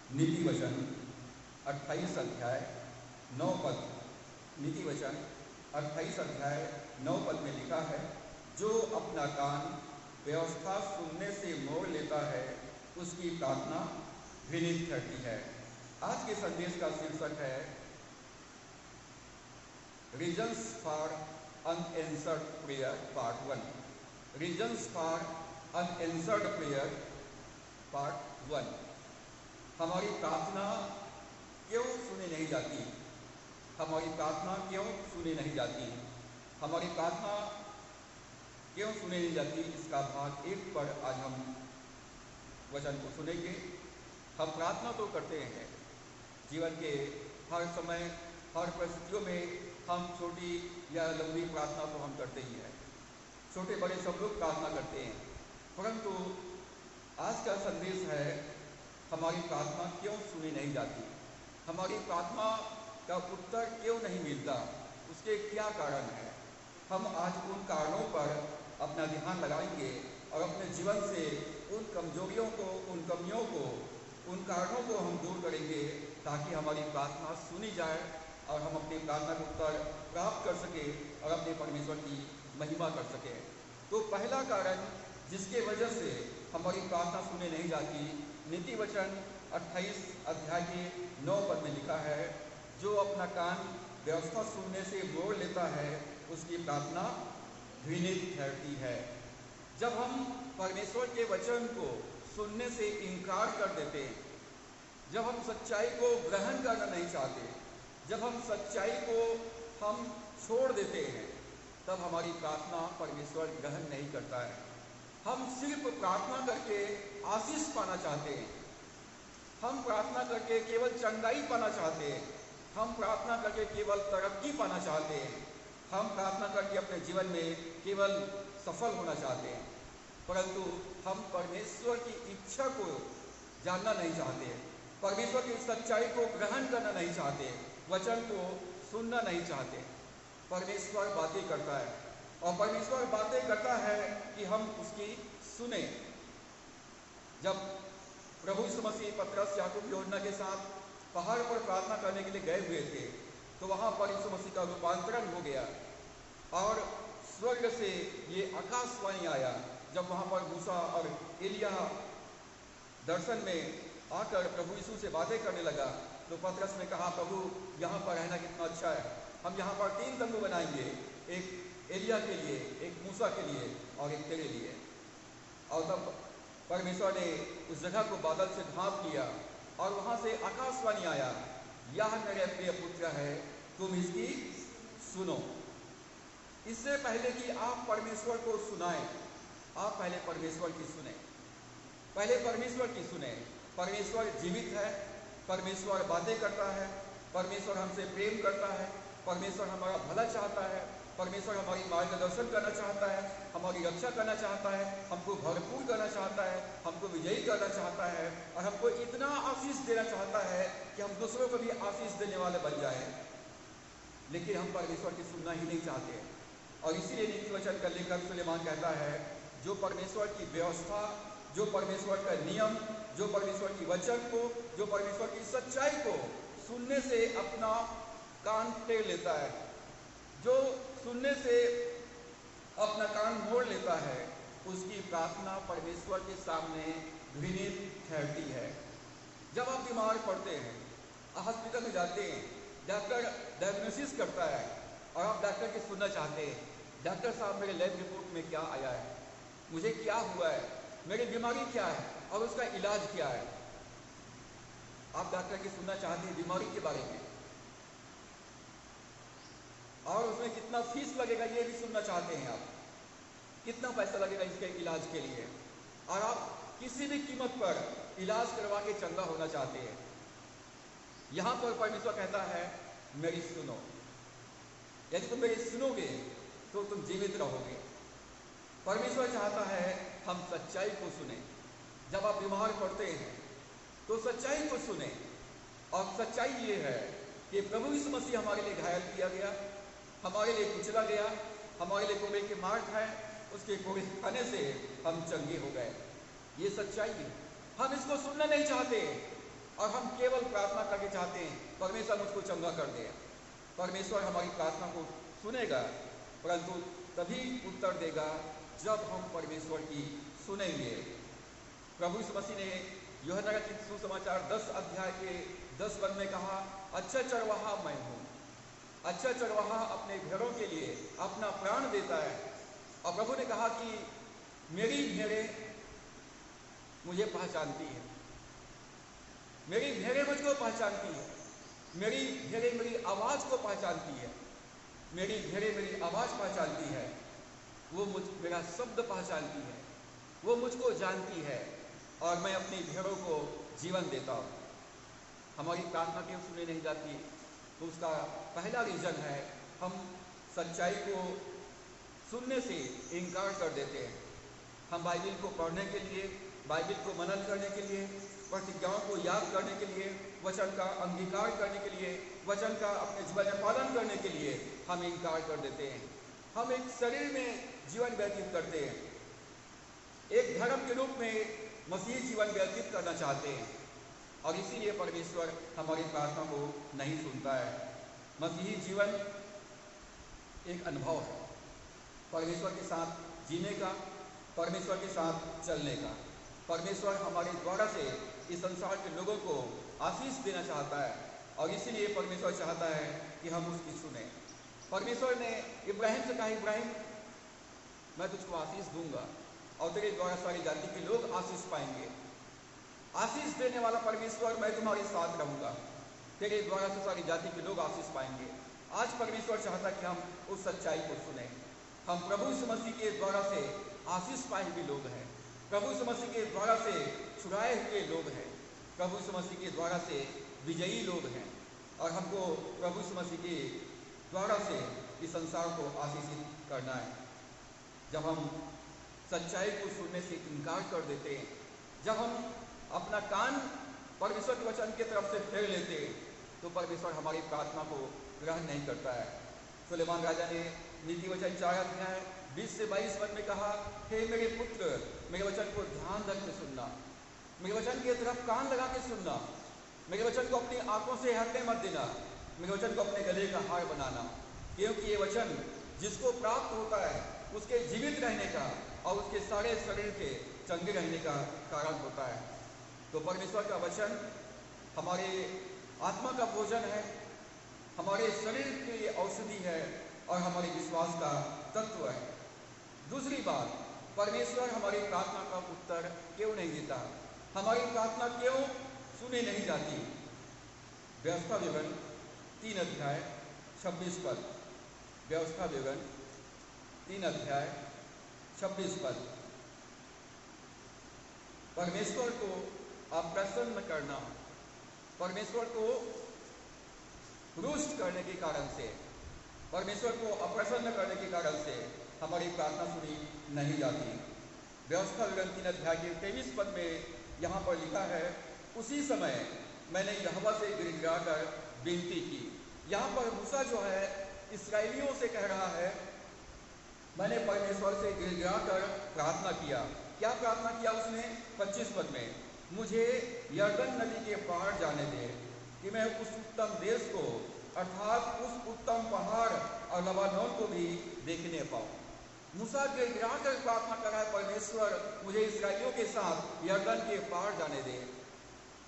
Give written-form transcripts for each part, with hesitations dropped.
नीति वचन 28 अध्याय 9 पद। नीति वचन 28 अध्याय 9 पद में लिखा है, जो अपना कान व्यवस्था सुनने से मोड़ लेता है उसकी प्रार्थना घृणित ठहरती है। आज के संदेश का शीर्षक है reasons for unanswered prayer part 1। Reasons for unanswered prayer part 1। हमारी प्रार्थना क्यों सुनी नहीं जाती? हमारी प्रार्थना क्यों सुनी नहीं जाती? हमारी प्रार्थना क्यों सुनी नहीं जाती? इसका भाग 1 पर आज हम वचन को सुनेंगे। हम प्रार्थना तो करते हैं, जीवन के हर समय हर परिस्थितियों में हम छोटी या लंबी प्रार्थना तो हम करते ही हैं, छोटे बड़े सब लोग प्रार्थना करते हैं। परंतु आज का संदेश है, हमारी प्रार्थना क्यों सुनी नहीं जाती? हमारी प्रार्थना का उत्तर क्यों नहीं मिलता? उसके क्या कारण है? हम आज उन कारणों पर अपना ध्यान लगाएंगे और अपने जीवन से उन कमजोरियों को, उन कमियों को, उन कारणों को हम दूर करेंगे ताकि हमारी प्रार्थना सुनी जाए और हम अपनी प्रार्थना का उत्तर प्राप्त कर सके और अपने परमेश्वर की महिमा कर सके। तो पहला कारण जिसके वजह से हमारी प्रार्थना सुनी नहीं जाती, नीति वचन 28 अध्याय के 9 पद में लिखा है, जो अपना कान व्यवस्था सुनने से मोड़ लेता है उसकी प्रार्थना घृणित ठहरती है। जब हम परमेश्वर के वचन को सुनने से इनकार कर देते हैं, जब हम सच्चाई को ग्रहण करना नहीं चाहते, जब हम सच्चाई को हम छोड़ देते हैं, तब हमारी प्रार्थना परमेश्वर ग्रहण नहीं करता है। हम सिर्फ प्रार्थना करके आशीष पाना चाहते हैं, हम प्रार्थना करके केवल चंगाई पाना चाहते हैं, हम प्रार्थना करके केवल तरक्की पाना चाहते हैं, हम प्रार्थना करके अपने जीवन में केवल सफल होना चाहते हैं, परंतु हम परमेश्वर की इच्छा को जानना नहीं चाहते, परमेश्वर की सच्चाई को ग्रहण करना नहीं चाहते, वचन को सुनना नहीं चाहते। परमेश्वर बातें करता है और परमेश्वर बातें करता है कि हम उसकी सुने। जब प्रभु यीशु मसीह पतरस याकूब यूहन्ना के साथ पहाड़ पर प्रार्थना करने के लिए गए हुए थे, तो वहां पर यीशु मसीह का रूपांतरण हो गया और स्वर्ग से ये आकाशवाणी आया। जब वहां पर मूसा और एलिया दर्शन में आकर प्रभु यीशु से बातें करने लगा, तो पतरस ने कहा, प्रभु यहाँ पर रहना कितना अच्छा है, हम यहाँ पर 3 तंबू बनाएंगे, एक एलिया के लिए, एक मूसा के लिए और एक तेरे लिए। और तब परमेश्वर ने उस जगह को बादल से ढांप लिया और वहां से आकाशवाणी आया, यह मेरे प्रिय पुत्र है, तुम इसकी सुनो। इससे पहले कि आप परमेश्वर को सुनाएं, आप पहले परमेश्वर की सुने, पहले परमेश्वर की सुने। परमेश्वर जीवित है, परमेश्वर बातें करता है, परमेश्वर हमसे प्रेम करता है, परमेश्वर हमारा भला चाहता है, परमेश्वर हमारी मार्गदर्शन करना चाहता है, हमारी रक्षा करना चाहता है, हमको भरपूर करना चाहता है, हमको विजयी करना चाहता है और हमको इतना आशीष देना चाहता है कि हम दूसरों को भी आशीष देने वाले बन जाएं। लेकिन हम परमेश्वर की सुनना ही नहीं चाहते और इसीलिए नीति वचन का लेखक सुलेमान कहता है, जो परमेश्वर की व्यवस्था, जो परमेश्वर का नियम, जो परमेश्वर की वचन को, जो परमेश्वर की सच्चाई को सुनने से अपना कान टेढ़ लेता है, जो सुनने से अपना कान मोड़ लेता है, उसकी प्रार्थना परमेश्वर के सामने घृणित ठहरती है। जब आप बीमार पड़ते हैं, हॉस्पिटल में जाते हैं, डॉक्टर डायग्नोसिस करता है और आप डॉक्टर की सुनना चाहते हैं, डॉक्टर साहब मेरे लैब रिपोर्ट में क्या आया है, मुझे क्या हुआ है, मेरी बीमारी क्या है और उसका इलाज क्या है। आप डॉक्टर की सुनना चाहते हैं बीमारी के बारे में और उसमें कितना फीस लगेगा ये भी सुनना चाहते हैं, आप कितना पैसा लगेगा इसके इलाज के लिए, और आप किसी भी कीमत पर इलाज करवा के चंगा होना चाहते हैं। यहां पर परमेश्वर कहता है, मेरी सुनो। यदि तुम मेरी सुनोगे तो तुम जीवित रहोगे। परमेश्वर चाहता है हम सच्चाई को सुने। जब आप बीमार पड़ते हैं तो सच्चाई को सुने, और सच्चाई ये है कि प्रभु यीशु मसीह हमारे लिए घायल किया गया, हमारे लिए कुचला गया, हमारे लिए कोड़े के मार खाए, उसके कोड़े खाने से हम चंगे हो गए। ये सच्चाई है। हम इसको सुनना नहीं चाहते, और हम केवल प्रार्थना करके चाहते हैं परमेश्वर मुझको चंगा कर दे। परमेश्वर हमारी प्रार्थना को सुनेगा, परंतु तभी उत्तर देगा जब हम परमेश्वर की सुनेंगे। प्रभु यीशु मसीह ने यूहन्ना का सुसमाचार 10 अध्याय के 10 पद में कहा, अच्छा चरवाहा मैं हूँ। अच्छा चरवाहा अपने भेड़ों के लिए अपना प्राण देता है। और प्रभु ने कहा कि मेरी भेड़ें मुझे पहचानती है, मेरी भेड़ें मुझको पहचानती है, मेरी भेड़ें मेरी आवाज़ को पहचानती है, मेरी भेड़ें मेरी आवाज़ पहचानती है, वो मेरा शब्द पहचानती है, वो मुझको जानती है और मैं अपनी भेड़ों को जीवन देता हूँ। हमारी प्रार्थना क्यों सुनी नहीं जाती? तो उसका पहला रीज़न है हम सच्चाई को सुनने से इनकार कर देते हैं। हम बाइबिल को पढ़ने के लिए, बाइबिल को मनन करने के लिए, प्रतिज्ञाओं को याद करने के लिए, वचन का अंगीकार करने के लिए, वचन का अपने जीवन में पालन करने के लिए हम इनकार कर देते हैं। हम एक शरीर में जीवन व्यतीत करते हैं, एक धर्म के रूप में मसीही जीवन व्यतीत करना चाहते हैं और इसीलिए परमेश्वर हमारी प्रार्थना को नहीं सुनता है। मसीही जीवन एक अनुभव है, परमेश्वर के साथ जीने का, परमेश्वर के साथ चलने का। परमेश्वर हमारे द्वारा से इस संसार के लोगों को आशीष देना चाहता है और इसीलिए परमेश्वर चाहता है कि हम उसकी सुने। परमेश्वर ने इब्राहिम से कहा, इब्राहिम मैं तुझको आशीष दूंगा और तेरे द्वारा सारी जाति के लोग आशीष पाएंगे। आशीष देने वाला परमेश्वर, मैं तुम्हारे साथ रहूंगा, तेरे द्वारा से सारी जाति के लोग आशीष पाएंगे। आज परमेश्वर चाहता है कि हम उस सच्चाई को सुने। हम प्रभु यीशु मसीह के द्वारा से आशीष पाए हुए लोग हैं, प्रभु यीशु मसीह के द्वारा से छुड़ाए हुए लोग हैं, प्रभु यीशु मसीह के द्वारा से विजयी लोग हैं और हमको प्रभु यीशु मसीह के द्वारा से इस संसार को आशीषित करना है। जब हम सच्चाई को सुनने से इनकार कर देते हैं, जब हम अपना कान परमेश्वर के वचन की तरफ से फेर लेते हैं, तो परमेश्वर हमारी प्रार्थना को ग्रहण नहीं करता है। सुलेमान राजा ने नीति वचन 4 अध्याय 20 से 22 पद में कहा, हे मेरे पुत्र, मेरे वचन को ध्यान रख के सुनना, मेरे वचन की तरफ कान लगा के सुनना, मेरे वचन को अपनी आंखों से हटने मत देना, मेरे वचन को अपने गले का हार बनाना, क्योंकि ये वचन जिसको प्राप्त होता है उसके जीवित रहने का और उसके सारे शरीर के चंगे रहने का कारण होता है। तो परमेश्वर का वचन हमारे आत्मा का भोजन है, हमारे शरीर के लिए औषधि है और हमारे विश्वास का तत्व है। दूसरी बात, परमेश्वर हमारी प्रार्थना का उत्तर क्यों नहीं देता? हमारी प्रार्थना क्यों सुनी नहीं जाती? व्यवस्था विवरण 3 अध्याय 26 पद, व्यवस्था विवरण 3 अध्याय 26 पद। परमेश्वर को अप्रसन्न करना, परमेश्वर को रुष्ट करने के कारण से, परमेश्वर को अप्रसन्न करने के कारण से हमारी प्रार्थना सुनी नहीं जाती। व्यवस्था विवरण 3 अध्याय के 23 पद में यहाँ पर लिखा है, उसी समय मैंने यहोवा से गिड़गिड़ाकर विनती की। यहाँ पर मूसा जो है इस्राएलियों से कह रहा है, मैंने परमेश्वर से गिड़गिड़ाकर प्रार्थना किया। क्या प्रार्थना किया उसने? 25 पद में, मुझे यरदन नदी के पार जाने दे कि मैं उस उत्तम देश को, अर्थात उस उत्तम पहाड़ और लबानोन को भी देखने पाऊँ। मूसा गिड़गिड़ाकर प्रार्थना कर रहा है, परमेश्वर मुझे इस्राएलियों के साथ यरदन के पार जाने दे,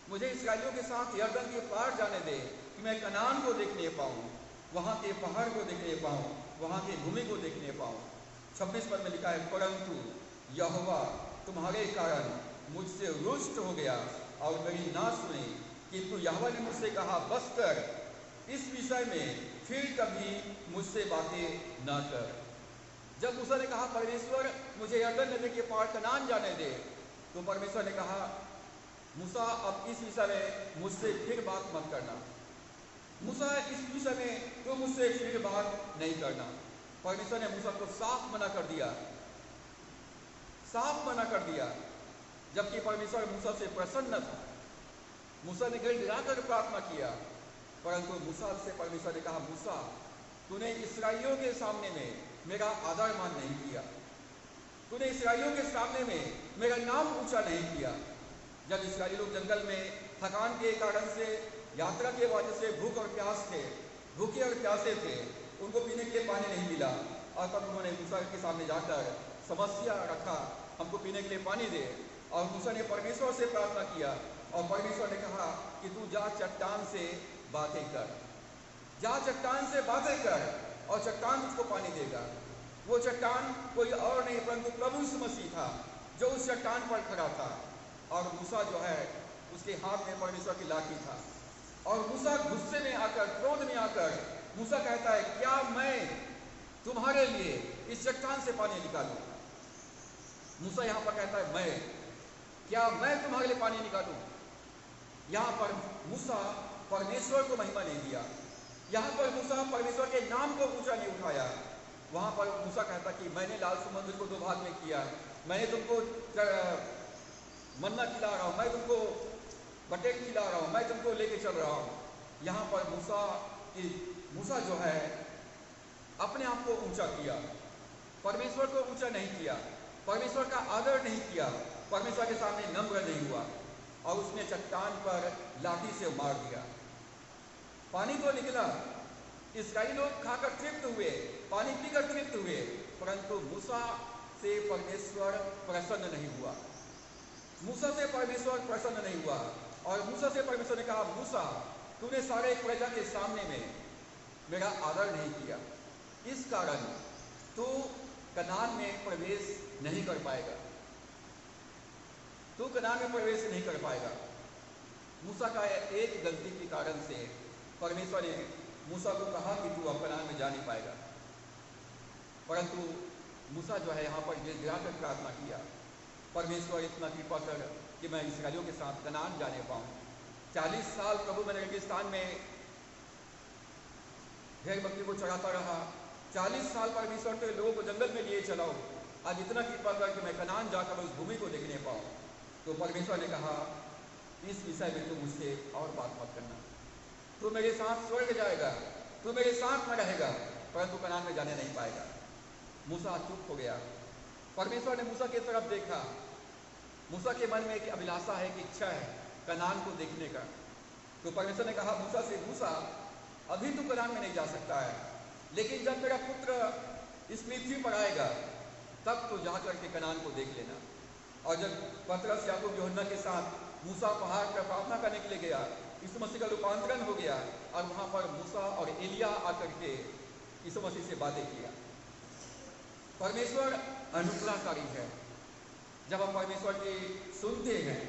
मुझे इस्राएलियों के साथ यरदन के पार जाने दे कि मैं कनान को देखने पाऊँ, वहाँ के पहाड़ को देखने पाऊँ, वहाँ की भूमि को देखने पाऊँ। 26 पद में लिखा है, परंतु यहोवा तुम्हारे कारण मुझसे रुष्ट हो गया और मेरी ना सुनी, किंतु यहोवा ने मुझसे कहा, बस कर, इस विषय में फिर कभी मुझसे बातें न कर। जब मूसा ने कहा, परमेश्वर मुझे यरदन नदी के पार कनान जाने दे, तो परमेश्वर ने कहा, मूसा अब इस विषय में मुझसे फिर बात मत करना। मूसा इस विषय में तो मुझसे फिर बात नहीं करना। परमेश्वर ने मूसा को साफ मना कर दिया, साफ मना कर दिया, जबकि परमेश्वर मूसा से प्रसन्न था। मूसा ने गिड़गिड़ाकर प्रार्थना किया, परंतु मूसा से परमेश्वर ने कहा, मूसा तूने इसराइलियों के सामने में मेरा आदर मान नहीं किया, तूने इसराइलियों के सामने में मेरा नाम ऊंचा नहीं किया। जब इसराइली लोग जंगल में थकान के कारण से, यात्रा के वजह से भूखे और प्यासे थे, उनको पीने के लिए पानी नहीं मिला। और तब उन्होंने मूसा के सामने जाकर समस्या रखा, हमको पीने के लिए पानी दे। और मूसा ने परमेश्वर से प्रार्थना किया और परमेश्वर ने कहा कि तू जा चट्टान से बातें कर, जा चट्टान से बातें कर और चट्टान तुझको पानी देगा। वो चट्टान कोई और नहीं परंतु प्रभु यीशु मसीह था जो उस चट्टान पर खड़ा था। और मूसा जो है उसके हाथ में परमेश्वर की लाठी था। और मूसा गुस्से में आकर, क्रोध में आकर मूसा कहता है, क्या मैं तुम्हारे लिए इस चट्टान से पानी निकालूं? मूसा यहाँ पर कहता है, क्या मैं तुम्हारे लिए पानी निकालूं? यहाँ पर मूसा परमेश्वर को महिमा नहीं दिया, यहाँ पर मूसा परमेश्वर के नाम को ऊंचा नहीं उठाया। वहां पर मूसा कहता कि मैंने लाल समुद्र को 2 भाग में किया, मैंने तुमको मन्ना खिला रहा हूं, मैं तुमको बटेर खिला रहा हूं, मैं तुमको लेके चल रहा हूं। यहाँ पर मूसा जो है अपने आप को ऊंचा किया, परमेश्वर को ऊंचा नहीं किया, परमेश्वर का आदर नहीं किया, परमेश्वर के सामने नम्र नहीं हुआ और उसने चट्टान पर लाठी से मार दिया। पानी तो निकला, इस्राएली लोग खाकर तृप्त हुए, पानी पीकर तृप्त हुए, परंतु मूसा से परमेश्वर प्रसन्न नहीं हुआ। मूसा से परमेश्वर प्रसन्न नहीं हुआ और मूसा से परमेश्वर ने कहा, मूसा तूने सारे प्रजा के सामने में मेरा आदर नहीं किया, इस कारण तू कनान में प्रवेश नहीं कर पाएगा, तू कनान में प्रवेश नहीं कर पाएगा। मूसा का एक गलती के कारण से परमेश्वर ने मूसा को कहा कि तू अब कनान में जा नहीं पाएगा, परंतु मूसा जो है यहाँ पर गिराकर प्रार्थना किया, परमेश्वर इतना कृपा कर कि मैं इस्राएलियों के साथ कनान जाने पाऊँ। 40 साल प्रभु मैंने रेगिस्तान में भेड़ बकरी को चढ़ाता रहा, 40 साल परमेश्वर के लोगों को जंगल में लिए चलाओ, आज इतना कृपा कर कि मैं कनान जाकर उस भूमि को देखने पाऊँ। तो परमेश्वर ने कहा, इस विषय में तुम मुझसे और बात मत करना, तू मेरे साथ स्वर्ग जाएगा, तू मेरे साथ में रहेगा, परंतु कनान में जाने नहीं पाएगा। मूसा चुप हो गया। परमेश्वर ने मूसा की तरफ देखा, मूसा के मन में एक अभिलाषा है, कि इच्छा है कनान को देखने का। तो परमेश्वर ने कहा मूसा से, मूसा अभी तू कनान में नहीं जा सकता है, लेकिन जब तेरा पुत्र इस पृथ्वी पर आएगा तब तो जाकर के कनान को देख लेना। और जब पतरस, याकूब, यूहन्ना के साथ मूसा पहाड़ पर प्रार्थना करने के लिए गया, यीशु मसीह का रूपांतरण हो गया और वहां पर मूसा और एलिया आकर के यीशु मसीह से बातें किया। परमेश्वर अनुग्रहकारी है। जब हम परमेश्वर की सुनते हैं,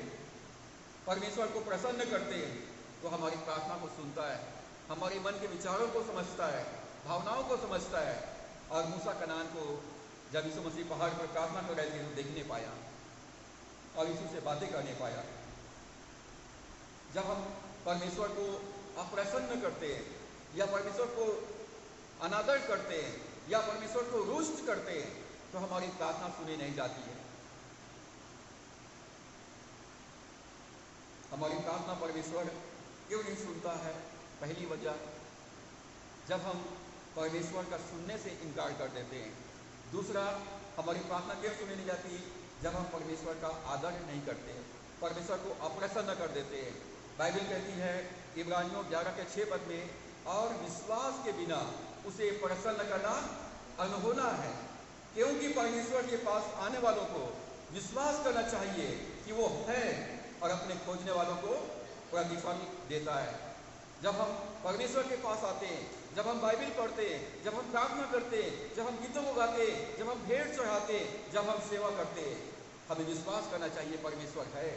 परमेश्वर को प्रसन्न करते हैं, तो हमारी प्रार्थना को सुनता है, हमारे मन के विचारों को समझता है, भावनाओं को समझता है। और मूसा कनान को जब यीशु मसीह पहाड़ पर प्रार्थना कर रहे थे तो देखने पाया और यीशु से बातें करने पाया। जब हम परमेश्वर को अप्रसन्न करते हैं या परमेश्वर को अनादर करते हैं या परमेश्वर को रुष्ट करते हैं, तो हमारी प्रार्थना सुनी नहीं जाती है। हमारी प्रार्थना परमेश्वर क्यों नहीं सुनता है? पहली वजह, जब हम परमेश्वर का सुनने से इनकार कर देते हैं। दूसरा, हमारी प्रार्थना क्यों सुनी नहीं जाती? जब हम परमेश्वर का आदर नहीं करते, परमेश्वर को अप्रसन्न कर देते हैं। बाइबल कहती है इब्रानियों 11 के 6 पद में, और विश्वास के बिना उसे प्रसन्न करना अनहोना है, क्योंकि परमेश्वर के पास आने वालों को विश्वास करना चाहिए कि वो है और अपने खोजने वालों को प्रतिफल देता है। जब हम परमेश्वर के पास आते हैं, जब हम बाइबल पढ़ते हैं, जब हम प्रार्थना करते हैं, जब हम गीतों को गाते हैं, जब हम भेंट चढ़ाते हैं, जब हम सेवा करते हैं, हमें विश्वास करना चाहिए परमेश्वर है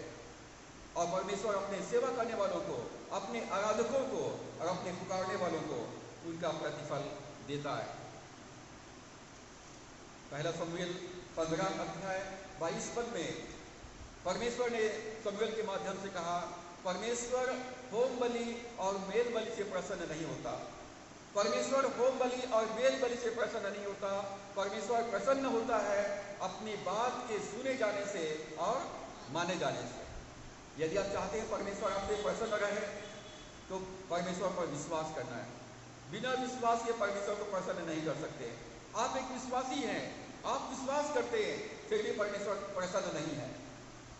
और परमेश्वर अपने सेवा करने वालों को, अपने आराधकों को और अपने पुकारने वालों को उनका प्रतिफल देता है। पहला शमूएल 15 अध्याय 22 पद में परमेश्वर ने शमूएल के माध्यम से कहा, परमेश्वर होम बलि और मेल बलि से प्रसन्न नहीं होता। परमेश्वर होम बलि और मेल बलि से प्रसन्न नहीं होता। परमेश्वर प्रसन्न होता है अपनी बात के सुने जाने से और माने जाने से। यदि आप चाहते हैं परमेश्वर आपसे प्रसन्न रहे, तो परमेश्वर पर विश्वास करना है। बिना विश्वास के परमेश्वर को प्रसन्न नहीं कर सकते। आप एक विश्वासी हैं, आप विश्वास करते हैं, फिर भी परमेश्वर प्रसन्न नहीं है,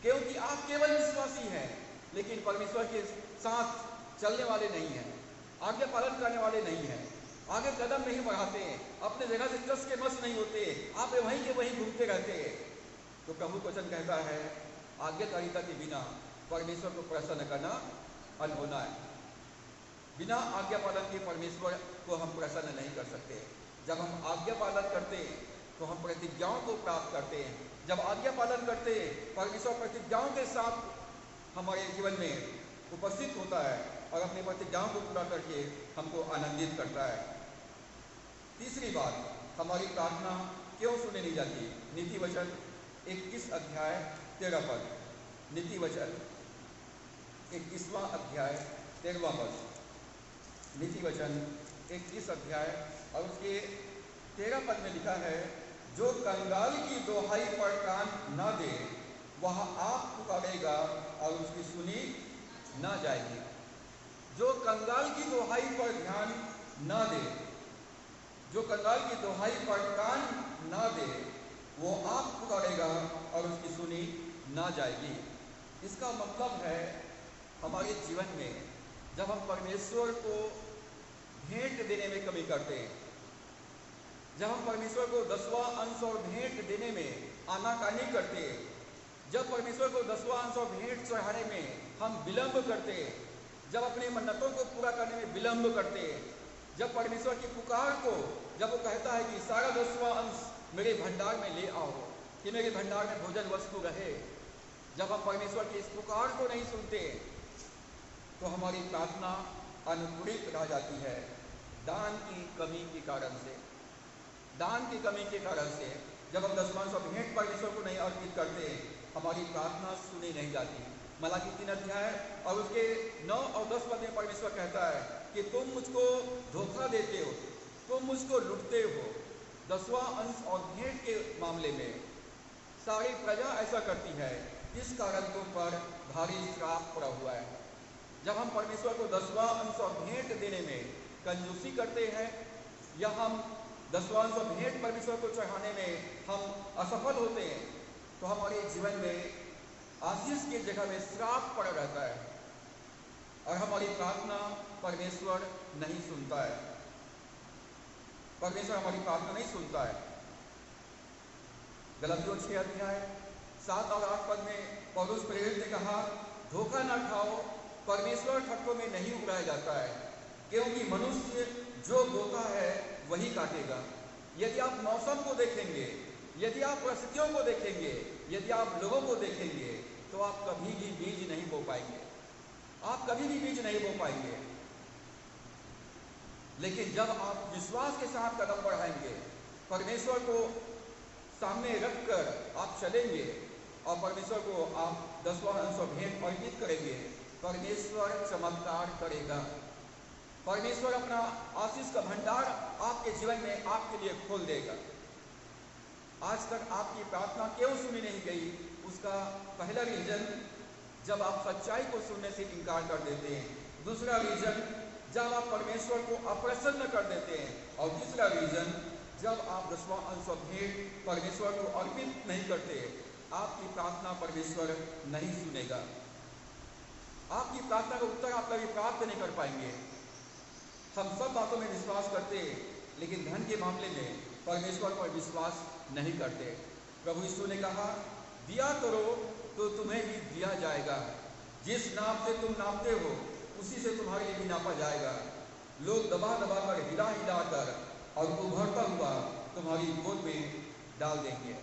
क्योंकि आप केवल विश्वासी हैं। लेकिन परमेश्वर के साथ चलने वाले नहीं हैं, आज्ञा पालन करने वाले नहीं हैं, आगे कदम नहीं बढ़ाते हैं, अपने जगह से कस के मस नहीं होते, आप वहीं के वहीं घूमते रहते हैं, तो प्रभु वचन कहता है आज्ञाकारिता के बिना परमेश्वर को प्रसन्न करना अनहोना है। बिना आज्ञा पालन के परमेश्वर को हम प्रसन्न नहीं कर सकते। जब हम आज्ञा पालन करते हैं तो हम प्रतिज्ञाओं को प्राप्त करते हैं। जब आज्ञा पालन करते हैं परमेश्वर प्रतिज्ञाओं के साथ हमारे जीवन में उपस्थित होता है और अपनी प्रतिज्ञाओं को पूरा करके हमको आनंदित करता है। तीसरी बात, हमारी प्रार्थना क्यों सुनी नहीं जाती? नीति वचन 21 अध्याय 13 पद। नीति वचन 21वां अध्याय 13वां पद। नीति वचन 21 अध्याय और उसके 13 पद में लिखा है, जो कंगाल की दोहाई पर कान न दे वह आप पुकारेगा और उसकी सुनी न जाएगी। जो कंगाल की दोहाई पर ध्यान न दे, जो कंगाल की दोहाई पर कान न दे, वो आप पुकारेगा और उसकी सुनी न जाएगी। इसका मतलब है हमारे जीवन में जब हम परमेश्वर को भेंट देने में कमी करते हैं, जब हम परमेश्वर को 10वां अंश और भेंट देने में आनाकानी करते हैं, जब परमेश्वर को 10वां अंश और भेंट चढ़ाने में हम विलंब करते हैं, जब अपने मन्नतों को पूरा करने में विलंब करते हैं, जब परमेश्वर की पुकार को, जब वो कहता है कि सारा 10वां अंश मेरे भंडार में ले आओ कि मेरे भंडार में भोजन वस्तु रहे, जब हम परमेश्वर की इस पुकार को नहीं सुनते तो हमारी प्रार्थना अनुकूलित रह जाती है। दान की कमी के कारण से, दान की कमी के कारण से जब हम 10वां अंश और भेंट परमेश्वर को नहीं अर्पित करते हमारी प्रार्थना सुनी नहीं जाती। मलाकी 3 अध्याय और उसके 9 और 10 पद में परमेश्वर कहता है कि तुम मुझको धोखा देते हो, तुम मुझको लुटते हो। 10वां अंश और भेंट के मामले में सारी प्रजा ऐसा करती है, इस कारण तुम पर भारी श्राप पड़ा हुआ है। जब हम परमेश्वर को 10वां अंश और भेंट देने में कंजूसी करते हैं या हम 10वां अंश और भेंट परमेश्वर को चढ़ाने में हम असफल होते हैं तो हमारे जीवन में आशीष की जगह में श्राप पड़ा रहता है और हमारी प्रार्थना परमेश्वर नहीं सुनता है। परमेश्वर हमारी प्रार्थना नहीं सुनता है। गलातियों 6 अध्याय 7 और 8 पद में पौलुस प्रेरित ने कहा, धोखा न खाओ, परमेश्वर ठट्ठों में नहीं उड़ाया जाता है, क्योंकि मनुष्य जो बोता है वही काटेगा। यदि आप मौसम को देखेंगे, यदि आप परिस्थितियों को देखेंगे, यदि आप लोगों को देखेंगे तो आप कभी भी बीज नहीं बो पाएंगे, आप कभी भी बीज नहीं बो पाएंगे। लेकिन जब आप विश्वास के साथ कदम बढ़ाएंगे, परमेश्वर को सामने रखकर आप चलेंगे और परमेश्वर को आप 10वां अंश और भेंट अर्पित करेंगे, परमेश्वर चमत्कार करेगा। परमेश्वर अपना आशीष का भंडार आपके जीवन में आपके लिए खोल देगा। आज तक आपकी प्रार्थना क्यों सुनी नहीं गई? उसका पहला रीजन, जब आप सच्चाई को सुनने से इनकार कर देते हैं। दूसरा रीजन, जब आप परमेश्वर को अप्रसन्न कर देते हैं। और तीसरा रीजन, जब आप 10वां अंश और भेंट परमेश्वर को अर्पित नहीं करते, आपकी प्रार्थना परमेश्वर नहीं सुनेगा। आपकी प्रार्थना का उत्तर आप कभी प्राप्त नहीं कर पाएंगे। हम सब बातों में विश्वास करते हैं, लेकिन धन के मामले में परमेश्वर पर विश्वास नहीं करते। प्रभु यीशु ने कहा, दिया करो तो तुम्हें भी दिया जाएगा, जिस नाप से तुम नापते हो उसी से तुम्हारे लिए भी नापा जाएगा। लोग दबा दबा कर, हिला हिला कर और उभरता हुआ तुम्हारी गोद में डाल देंगे।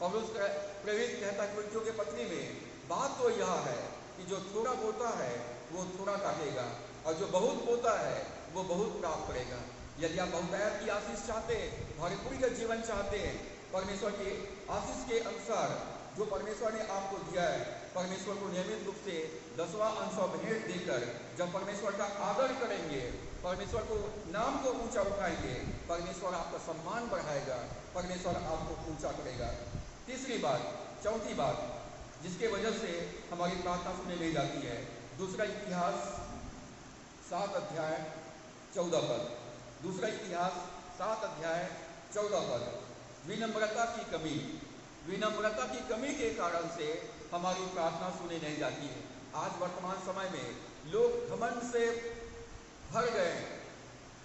पौलुस प्रेरित कहता है कुरिन्थियों के पत्री में, बात तो यह है कि जो थोड़ा बोता है वो थोड़ा काटेगा और जो बहुत बोता है वो बहुत प्राप्त करेगा। यदि आप बहुतायत की आशीष चाहते हैं, भरपूरी का जीवन चाहते हैं, परमेश्वर की आशीष के अनुसार जो परमेश्वर ने आपको दिया है, परमेश्वर को नियमित रूप से 10वां अंश और भेंट देकर जब परमेश्वर का आदर करेंगे, परमेश्वर को नाम को ऊंचा उठाएंगे, परमेश्वर आपका सम्मान बढ़ाएगा, परमेश्वर आपको ऊंचा करेगा। तीसरी बात, चौथी बात जिसके वजह से हमारी प्रार्थना सुनी नहीं जाती है, दूसरा इतिहास 7 अध्याय 14 पद। दूसरा इतिहास 7 अध्याय 14 पद। विनम्रता की कमी, विनम्रता की कमी के कारण से हमारी प्रार्थना सुनी नहीं जाती है। आज वर्तमान समय में लोग घमंड से भर गए।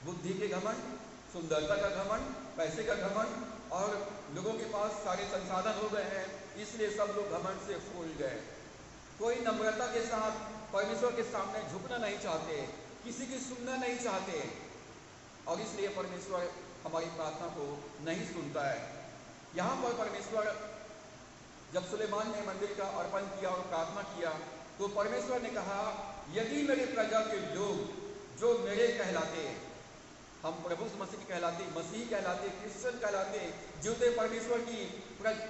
बुद्धि के घमंड, सुंदरता का घमंड, पैसे का घमंड और लोगों के पास सारे संसाधन हो गए हैं, इसलिए सब लोग घमंड से फूल गए। कोई नम्रता के साथ परमेश्वर के सामने झुकना नहीं चाहते, किसी की सुनना नहीं चाहते और इसलिए परमेश्वर हमारी प्रार्थना को नहीं सुनता है। यहाँ पर परमेश्वर जब सुलेमान ने मंदिर का अर्पण किया और प्रार्थना किया तो परमेश्वर ने कहा, यदि मेरे प्रजा के लोग जो मेरे कहलाते, हम प्रभु मसीह कहलाते, मसीह कहलाते, क्रिश्चियन कहलाते, जीवते परमेश्वर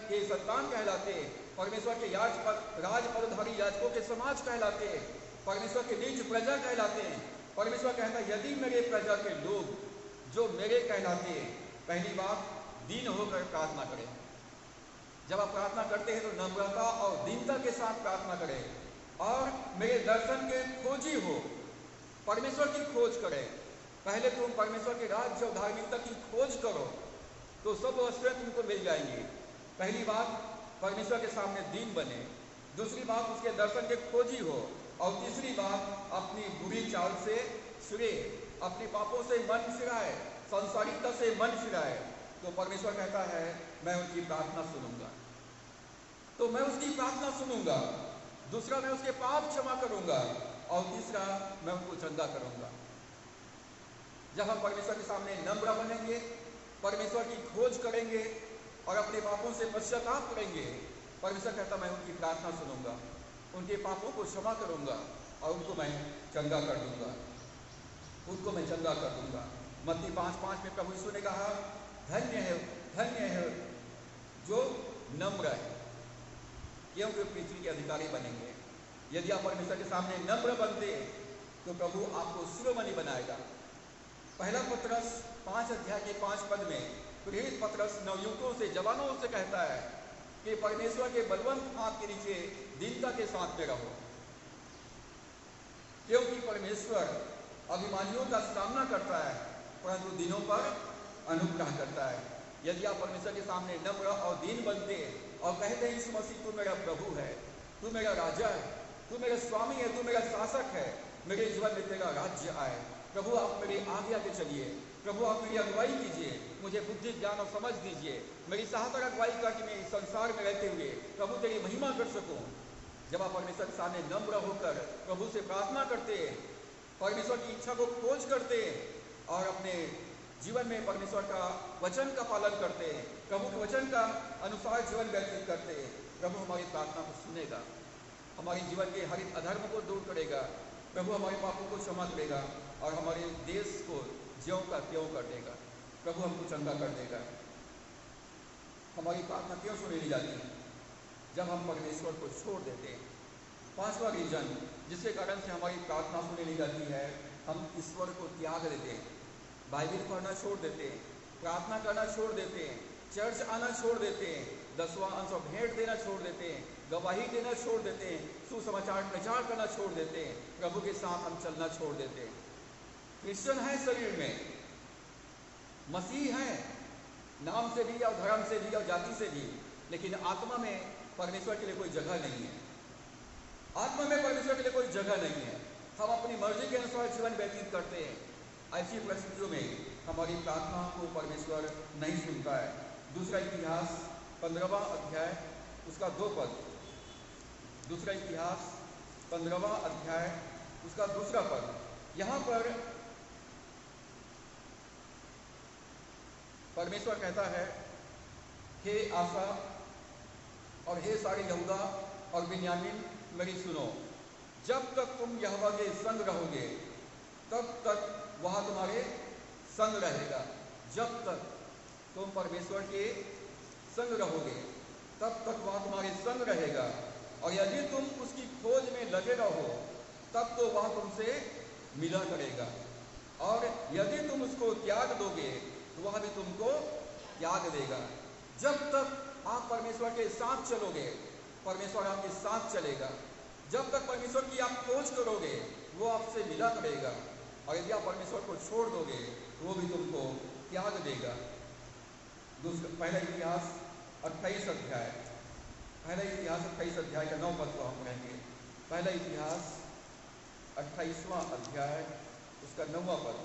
के संतान कहलाते, परमेश्वर के राजपदधारी याजकों के समाज कहलाते, परमेश्वर के निज प्रजा कहलाते। परमेश्वर कहता है यदि मेरे प्रजा के लोग जो मेरे कहलाते, पहली बात दीन होकर प्रार्थना करें। जब आप प्रार्थना करते हैं तो नम्रता और दीनता के साथ प्रार्थना करें और मेरे दर्शन के खोजी हो, परमेश्वर की खोज करें। पहले तुम परमेश्वर के राज्य और धार्मिकता की खोज करो तो सब वस्तुएं तुमको मिल जाएंगी। पहली बात परमेश्वर के सामने दीन बने, दूसरी बात उसके दर्शन के खोजी हो और तीसरी बात अपनी बुरी चाल से फिरे, अपने पापों से मन फिराए, संसारिकता से मन फिराए। तो परमेश्वर कहता है मैं उनकी प्रार्थना सुनूंगा, तो मैं उसकी प्रार्थना सुनूंगा। दूसरा, मैं उसके पाप क्षमा करूंगा और तीसरा, मैं उनको चंगा करूंगा। जब हम परमेश्वर के सामने नम्र बनेंगे, परमेश्वर की खोज करेंगे और अपने पापों से पश्चाताप करेंगे, परमेश्वर कहता मैं उनकी प्रार्थना सुनूंगा, उनके पापों को क्षमा करूंगा और उनको मैं चंगा कर दूंगा, उनको मैं चंगा कर दूंगा। मत्ती 5:5 में प्रभु यीशु ने कहा, धन्य है जो नम्र है, क्योंकि पृथ्वी के अधिकारी बनेंगे। यदि आप परमेश्वर के सामने नम्र बनते तो प्रभु आपको शिरोमणि बनाएगा। पहला पत्रस 5:5 में प्रेरित पत्रस नवयुवकों से, जवानों से कहता है कि परमेश्वर के बलवंत हाथ के नीचे दीनता के साथ में रहो, क्योंकि परमेश्वर अभिमानियों का सामना करता है परंतु दीनों पर अनुग्रह करता है। यदि आप परमेश्वर के सामने नम्र और दीन बनते और कहते हैं यीशु मसीह तू मेरा प्रभु है, तू मेरा राजा है, तू मेरा स्वामी है, तू मेरा शासक है, मेरे जीवन में तेरा राज्य आए, प्रभु आप मेरे आगे आगे चलिए, प्रभु आप मेरी अगुवाई कीजिए, मुझे बुद्धि ज्ञान और समझ दीजिए, मेरी सहायता अगुवाई करके मैं इस संसार में रहते हुए प्रभु तेरी महिमा कर सकूं। जब आप परमेश्वर के सामने नम्र होकर प्रभु से प्रार्थना करते, परमेश्वर की इच्छा को खोज करते और अपने जीवन में परमेश्वर का वचन का पालन करते, प्रभु के वचन का अनुसार जीवन व्यतीत करते, प्रभु हमारी प्रार्थना को सुनेगा, हमारे जीवन के हर अधर्म को दूर करेगा, प्रभु हमारे पापों को क्षमा करेगा और हमारे देश को ज्यों का त्यों कर देगा, प्रभु हमको चंगा कर देगा। हमारी प्रार्थना क्यों सुनी नहीं जाती? जब हम परमेश्वर को छोड़ देते हैं। पांचवा रीजन जिसके कारण से हमारी प्रार्थना सुनी नहीं जाती है, हम ईश्वर को त्याग देते हैं, बाइबल पढ़ना छोड़ देते हैं, प्रार्थना करना छोड़ देते हैं, चर्च आना छोड़ देते हैं, 10वां अंश और भेंट देना छोड़ देते हैं, गवाही देना छोड़ देते हैं, सुसमाचार प्रचार करना छोड़ देते हैं, प्रभु के साथ हम चलना छोड़ देते हैं। क्रिश्चियन है शरीर में, मसीह है नाम से भी और धर्म से भी और जाति से भी, लेकिन आत्मा में परमेश्वर के लिए कोई जगह नहीं है। आत्मा में परमेश्वर के लिए कोई जगह नहीं है। हम अपनी मर्जी के अनुसार जीवन व्यतीत करते हैं। ऐसी परिस्थितियों में हमारी प्रार्थना को परमेश्वर नहीं सुनता है। दूसरा इतिहास 15वां अध्याय उसका 2 पद, दूसरा इतिहास 15वां अध्याय उसका 2 पद, यहाँ पर परमेश्वर कहता है, हे आसा और हे सारे यहूदा और बिन्यामीन मेरी सुनो, जब तक तुम यहोवा के संग रहोगे तब तक वह तुम्हारे संग रहेगा। जब तक तुम परमेश्वर के संग रहोगे तब तक वह तुम्हारे संग रहेगा, और यदि तुम उसकी खोज में लगे रहो तब तो वह तुमसे मिला करेगा, और यदि तुम उसको त्याग दोगे तो वह भी तुमको त्याग देगा। जब तक आप परमेश्वर के साथ चलोगे परमेश्वर आपके साथ चलेगा। जब तक परमेश्वर की आप खोज करोगे वो आपसे मिला करेगा, और यदि आप परमेश्वर को छोड़ दोगे तो वो भी तुमको त्याग देगा। पहला इतिहास 28 अध्याय का 9 पद को हम पढ़ेंगे। पहला इतिहास 28वां अध्याय उसका 9वां पद।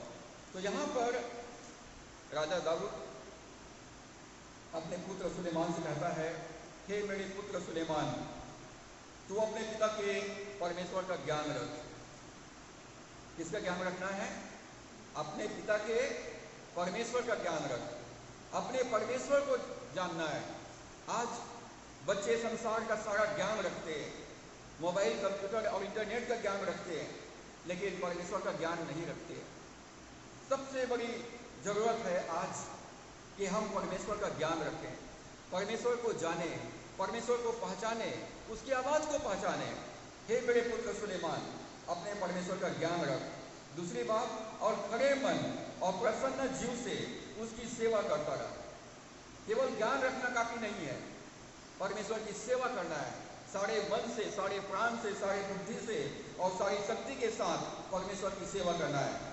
तो यहाँ पर राजा दाऊद अपने पुत्र सुलेमान से कहता है, हे मेरे पुत्र सुलेमान, तू अपने पिता के परमेश्वर का ज्ञान रख। किसका ज्ञान रखना है? अपने पिता के परमेश्वर का ज्ञान रख, अपने परमेश्वर को जानना है। आज बच्चे संसार का सारा ज्ञान रखते हैं, मोबाइल, कंप्यूटर और इंटरनेट का ज्ञान रखते हैं, लेकिन परमेश्वर का ज्ञान नहीं रखते। सबसे बड़ी जरूरत है आज कि हम परमेश्वर का ज्ञान रखें, परमेश्वर को जाने, परमेश्वर को पहचाने, उसकी आवाज को पहचाने। हे मेरे पुत्र सुलेमान, अपने परमेश्वर का ज्ञान रख। दूसरी बात, और खड़े मन और प्रसन्न जीव से उसकी सेवा करता रह। केवल ज्ञान रखना काफी नहीं है, परमेश्वर की सेवा करना है। सारे मन से, सारे प्राण से, सारे बुद्धि से और सारी शक्ति के साथ परमेश्वर की सेवा करना है,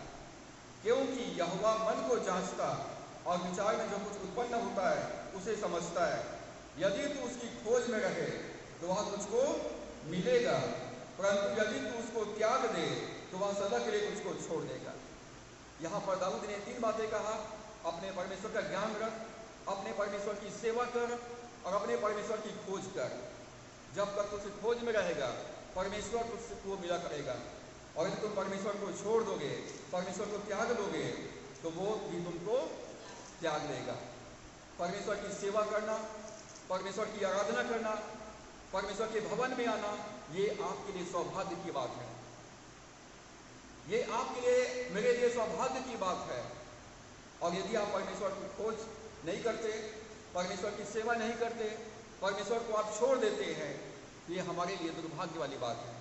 क्योंकि यहोवा मन को जांचता और विचार में जो कुछ उत्पन्न होता है उसे समझता है। यदि तू उसकी खोज में रहे तो वह तुझको मिलेगा, परंतु यदि तू उसको त्याग दे तो वह सदा के लिए तुझको छोड़ देगा। यहाँ पर दाऊद ने 3 बातें कहा, अपने परमेश्वर का ज्ञान रख, अपने परमेश्वर की सेवा कर और अपने परमेश्वर की खोज कर। जब तक तुझसे खोज में रहेगा, परमेश्वर तुझको मिला करेगा, और यदि तुम परमेश्वर को छोड़ दोगे, परमेश्वर को त्याग दोगे, तो वो भी तुमको त्याग देगा। परमेश्वर की सेवा करना, परमेश्वर की आराधना करना, परमेश्वर के भवन में आना, ये आपके लिए सौभाग्य की बात है। ये आपके लिए, मेरे लिए सौभाग्य की बात है। और यदि आप परमेश्वर की खोज नहीं करते, परमेश्वर की सेवा नहीं करते, परमेश्वर को आप छोड़ देते हैं, तो ये हमारे लिए दुर्भाग्य वाली बात है।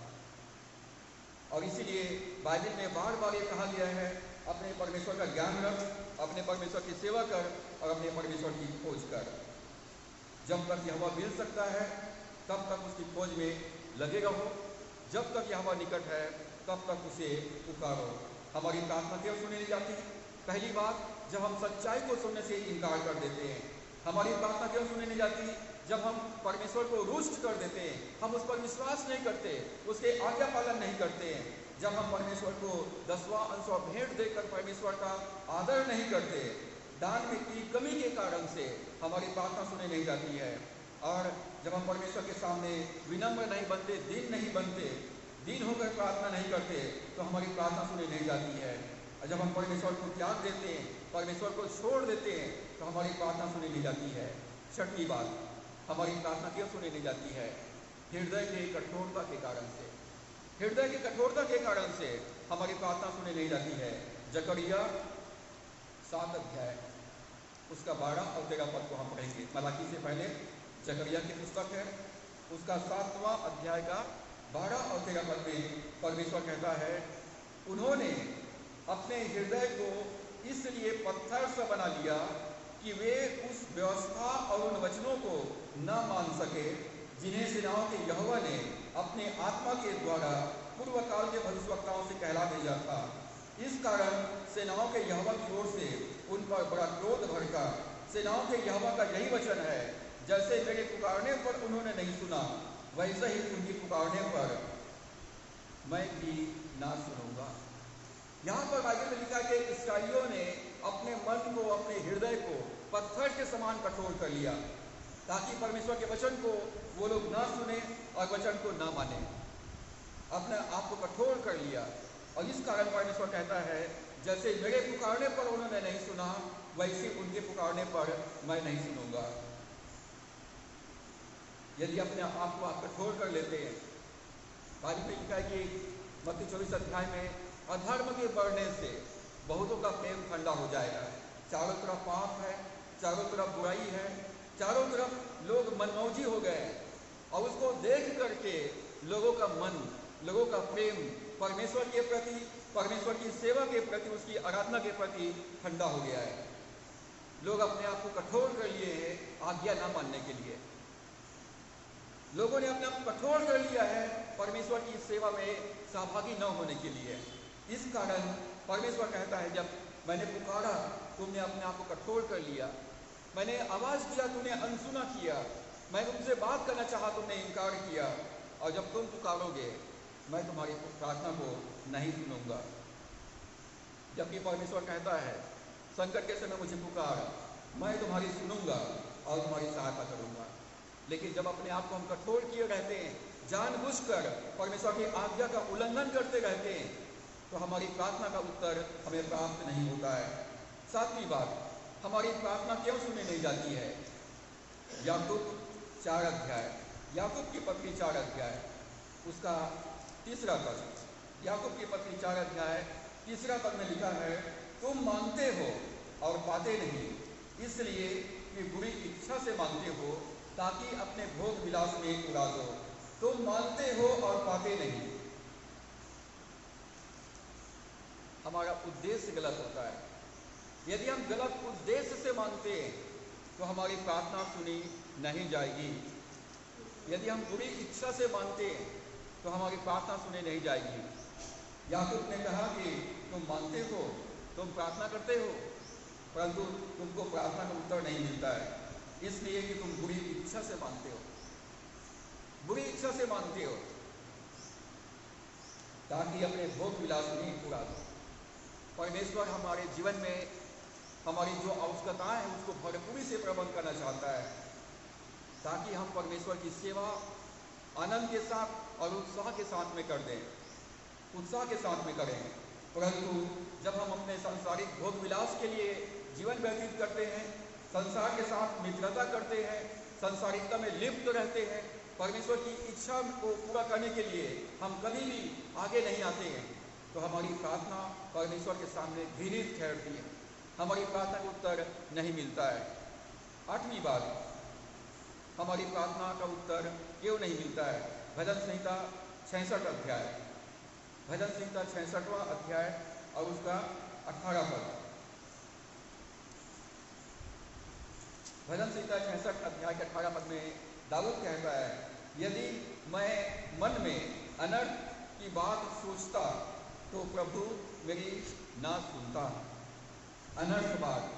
और इसीलिए बाइबल में बार बार ये कहा गया है, अपने परमेश्वर का ज्ञान रख, अपने परमेश्वर की सेवा कर और अपने परमेश्वर की खोज कर। जब तक यहोवा मिल सकता है तब तक उसकी खोज में लगे रहो, जब तक यहोवा निकट है तब तक उसे पुकारो। हमारी प्रार्थना क्यों सुनी नहीं जाती? पहली बात, जब हम सच्चाई को सुनने से इनकार कर देते हैं। हमारी प्रार्थना क्यों सुनी नहीं जाती? जब हम परमेश्वर को रुष्ट कर देते हैं, हम उस पर विश्वास नहीं करते, उसके आज्ञा पालन नहीं करते हैं। जब हम परमेश्वर को 10वां अंश और भेंट देकर परमेश्वर का आदर नहीं करते, दान में की कमी के कारण से हमारी प्रार्थना सुनी नहीं जाती है। और जब हम परमेश्वर के सामने विनम्र नहीं बनते, दीन नहीं बनते, दीन होकर प्रार्थना नहीं करते, तो हमारी प्रार्थना सुनी नहीं जाती है। और जब हम परमेश्वर को त्याग देते हैं, परमेश्वर को छोड़ देते हैं, तो हमारी प्रार्थना सुनी नहीं जाती है। छठी बात, हमारी प्रार्थना क्यों सुनी नहीं जाती है? हृदय की कठोरता के कारण से। हृदय की कठोरता के कारण से हमारी प्रार्थना सुनी नहीं जाती है। जकरिया 7 अध्याय उसका 12 और 13 पद को हम पढ़ेंगे। मलाकी से पहले जकरिया की पुस्तक है, उसका 7वां अध्याय का 12 और 13 पद में परमेश्वर कहता है, उन्होंने अपने हृदय को इसलिए पत्थर से बना लिया कि वे उस व्यवस्था और उन वचनों को न मान सके जिन्हें सेनाओं के यहोवा ने अपने आत्मा के द्वारा पूर्व काल के भविष्यवक्ताओं से कहला भेजा था। इस कारण सेनाओं के यहोवा की ओर से उन पर बड़ा क्रोध भड़का। सेनाओं के यहोवा का यही वचन है, जैसे मेरे पुकारने पर उन्होंने नहीं सुना, वैसे ही उनकी पुकारने पर मैं भी ना सुनूंगा। यहाँ पर बाइबल में लिखा है कि इस्राएलियों ने अपने मन को, अपने हृदय को पत्थर के समान कठोर कर लिया, ताकि परमेश्वर के वचन को वो लोग ना सुने और वचन को ना माने। अपने आप को कठोर कर लिया, और इस कारण परमेश्वर कहता है, जैसे मेरे पुकारने पर उन्होंने नहीं सुना, वैसे उनके पुकारने पर मैं नहीं सुनूंगा। यदि अपने आप को आप कठोर कर लेते हैं, बाइबल में लिखा है कि मत्ती 24 अध्याय में अधर्म के बढ़ने से बहुतों का प्रेम ठंडा हो जाएगा। चारों तरफ पाप है, चारों तरफ बुराई है, चारों तरफ लोग मनमौजी हो गए, और उसको देख करके लोगों का मन, लोगों का प्रेम परमेश्वर के प्रति, परमेश्वर की सेवा के प्रति, उसकी आराधना के प्रति ठंडा हो गया है। लोग अपने आप को कठोर कर लिए हैं आज्ञा ना मानने के लिए। लोगों ने अपने आप को कठोर कर लिया है परमेश्वर की सेवा में सहभागी न होने के लिए। इस कारण परमेश्वर कहता है, जब मैंने पुकारा तुमने अपने आप को कठोर कर लिया, मैंने आवाज किया तुमने अनसुना किया, मैं तुमसे बात करना चाहा तुमने इनकार किया, और जब तुम पुकारोगे मैं तुम्हारी प्रार्थना को नहीं सुनूंगा। जबकि परमेश्वर कहता है, संकट के समय मुझे पुकार, मैं तुम्हारी सुनूंगा और तुम्हारी सहायता करूंगा। लेकिन जब अपने आप को हम कठोर किए रहते हैं, जानबूझकर परमेश्वर की आज्ञा का उल्लंघन करते रहते हैं, तो हमारी प्रार्थना का उत्तर हमें प्राप्त नहीं होता है। सातवीं बात, हमारी प्रार्थना क्यों सुनी नहीं जाती है? याकूब 4 अध्याय, याकूब की पत्री 4 अध्याय, उसका 3रा पद, याकूब की पत्री 4 अध्याय 3रा पद में लिखा है, तुम मांगते हो और पाते नहीं, इसलिए कि बुरी इच्छा से मांगते हो ताकि अपने भोग विलास में उड़ा दो। तुम मांगते हो और पाते नहीं। हमारा उद्देश्य गलत होता है। यदि हम गलत उद्देश्य से मांगते हैं तो हमारी प्रार्थना सुनी नहीं जाएगी। यदि हम बुरी इच्छा से मांगते हैं तो हमारी प्रार्थना सुनी नहीं जाएगी। याकूब ने कहा कि तुम मांगते हो, तुम प्रार्थना करते हो, परंतु तुमको प्रार्थना का उत्तर नहीं मिलता है, इसलिए कि तुम बुरी इच्छा से मांगते हो, बुरी इच्छा से मांगते हो ताकि अपने भोग विलास में पूरा दो। परमेश्वर हमारे जीवन में हमारी जो आवश्यकताएं हैं उसको भरपूरी से प्रबंध करना चाहता है, ताकि हम परमेश्वर की सेवा आनंद के साथ और उत्साह के साथ में कर दें, उत्साह के साथ में करें। परंतु जब हम अपने सांसारिक भोग विलास के लिए जीवन व्यतीत करते हैं, संसार के साथ मित्रता करते हैं, संसारिकता में लिप्त रहते हैं, परमेश्वर की इच्छा को पूरा करने के लिए हम कभी भी आगे नहीं आते हैं, तो हमारी प्रार्थना परमेश्वर के सामने घृणित ठहरती है, हमारी प्रार्थना का उत्तर नहीं मिलता है। 8वीं बात, हमारी प्रार्थना का उत्तर क्यों नहीं मिलता है? भजन संहिता 66 अध्याय, भजन संहिता 66वां अध्याय और उसका 18 पद। भजन संहिता 66 अध्याय के 18 पद में दाऊद कहता है, यदि मैं मन में अनर्थ की बात सोचता तो प्रभु मेरी ना सुनता। अनर्थ बात,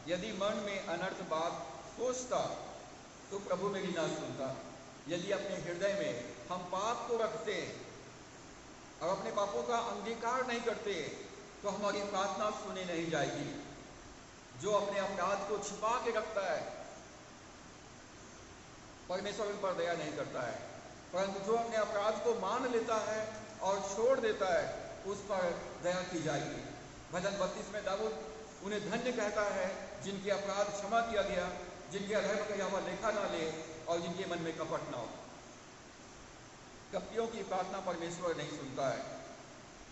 यदि मन में अनर्थ बात सोचता तो प्रभु मेरी ना सुनता। यदि अपने हृदय में हम पाप को रखते और अपने पापों का अंगीकार नहीं करते तो हमारी प्रार्थना सुनी नहीं जाएगी। जो अपने अपराध को छिपा के रखता है परमेश्वर उन पर दया नहीं करता है, परंतु जो अपने अपराध को मान लेता है और छोड़ देता है उस पर दया की जाएगी। भजन 32 में दाऊद उन्हें धन्य कहता है जिनके अपराध क्षमा किया गया, जिनके अधर्म का यहोवा लेखा ना ले और जिनके मन में कपट ना हो। कपटियों की प्रार्थना परमेश्वर नहीं सुनता है।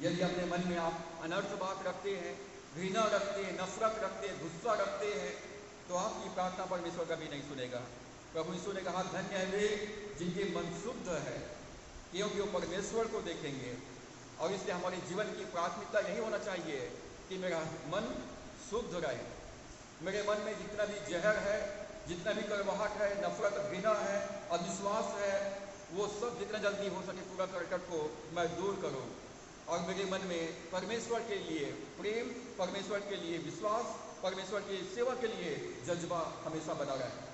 यदि अपने मन में आप अनर्थ बात रखते हैं, घृणा रखते हैं, नफरत रखते हैं, गुस्सा रखते हैं, तो आपकी प्रार्थना परमेश्वर कभी नहीं सुनेगा। प्रभु यीशु ने कहा, धन्य है वे जिनके मन शुद्ध है, क्योंकि वो परमेश्वर को देखेंगे। और इसलिए हमारे जीवन की प्राथमिकता यही होना चाहिए कि मेरा मन शुद्ध रहे। मेरे मन में जितना भी जहर है, जितना भी कड़वाहट है, नफरत, घृणा है, अविश्वास है, वो सब जितना जल्दी हो सके पूरा करकट को मैं दूर करूं और मेरे मन में परमेश्वर के लिए प्रेम, परमेश्वर के लिए विश्वास, परमेश्वर की सेवा के लिए जज्बा हमेशा बना रहे,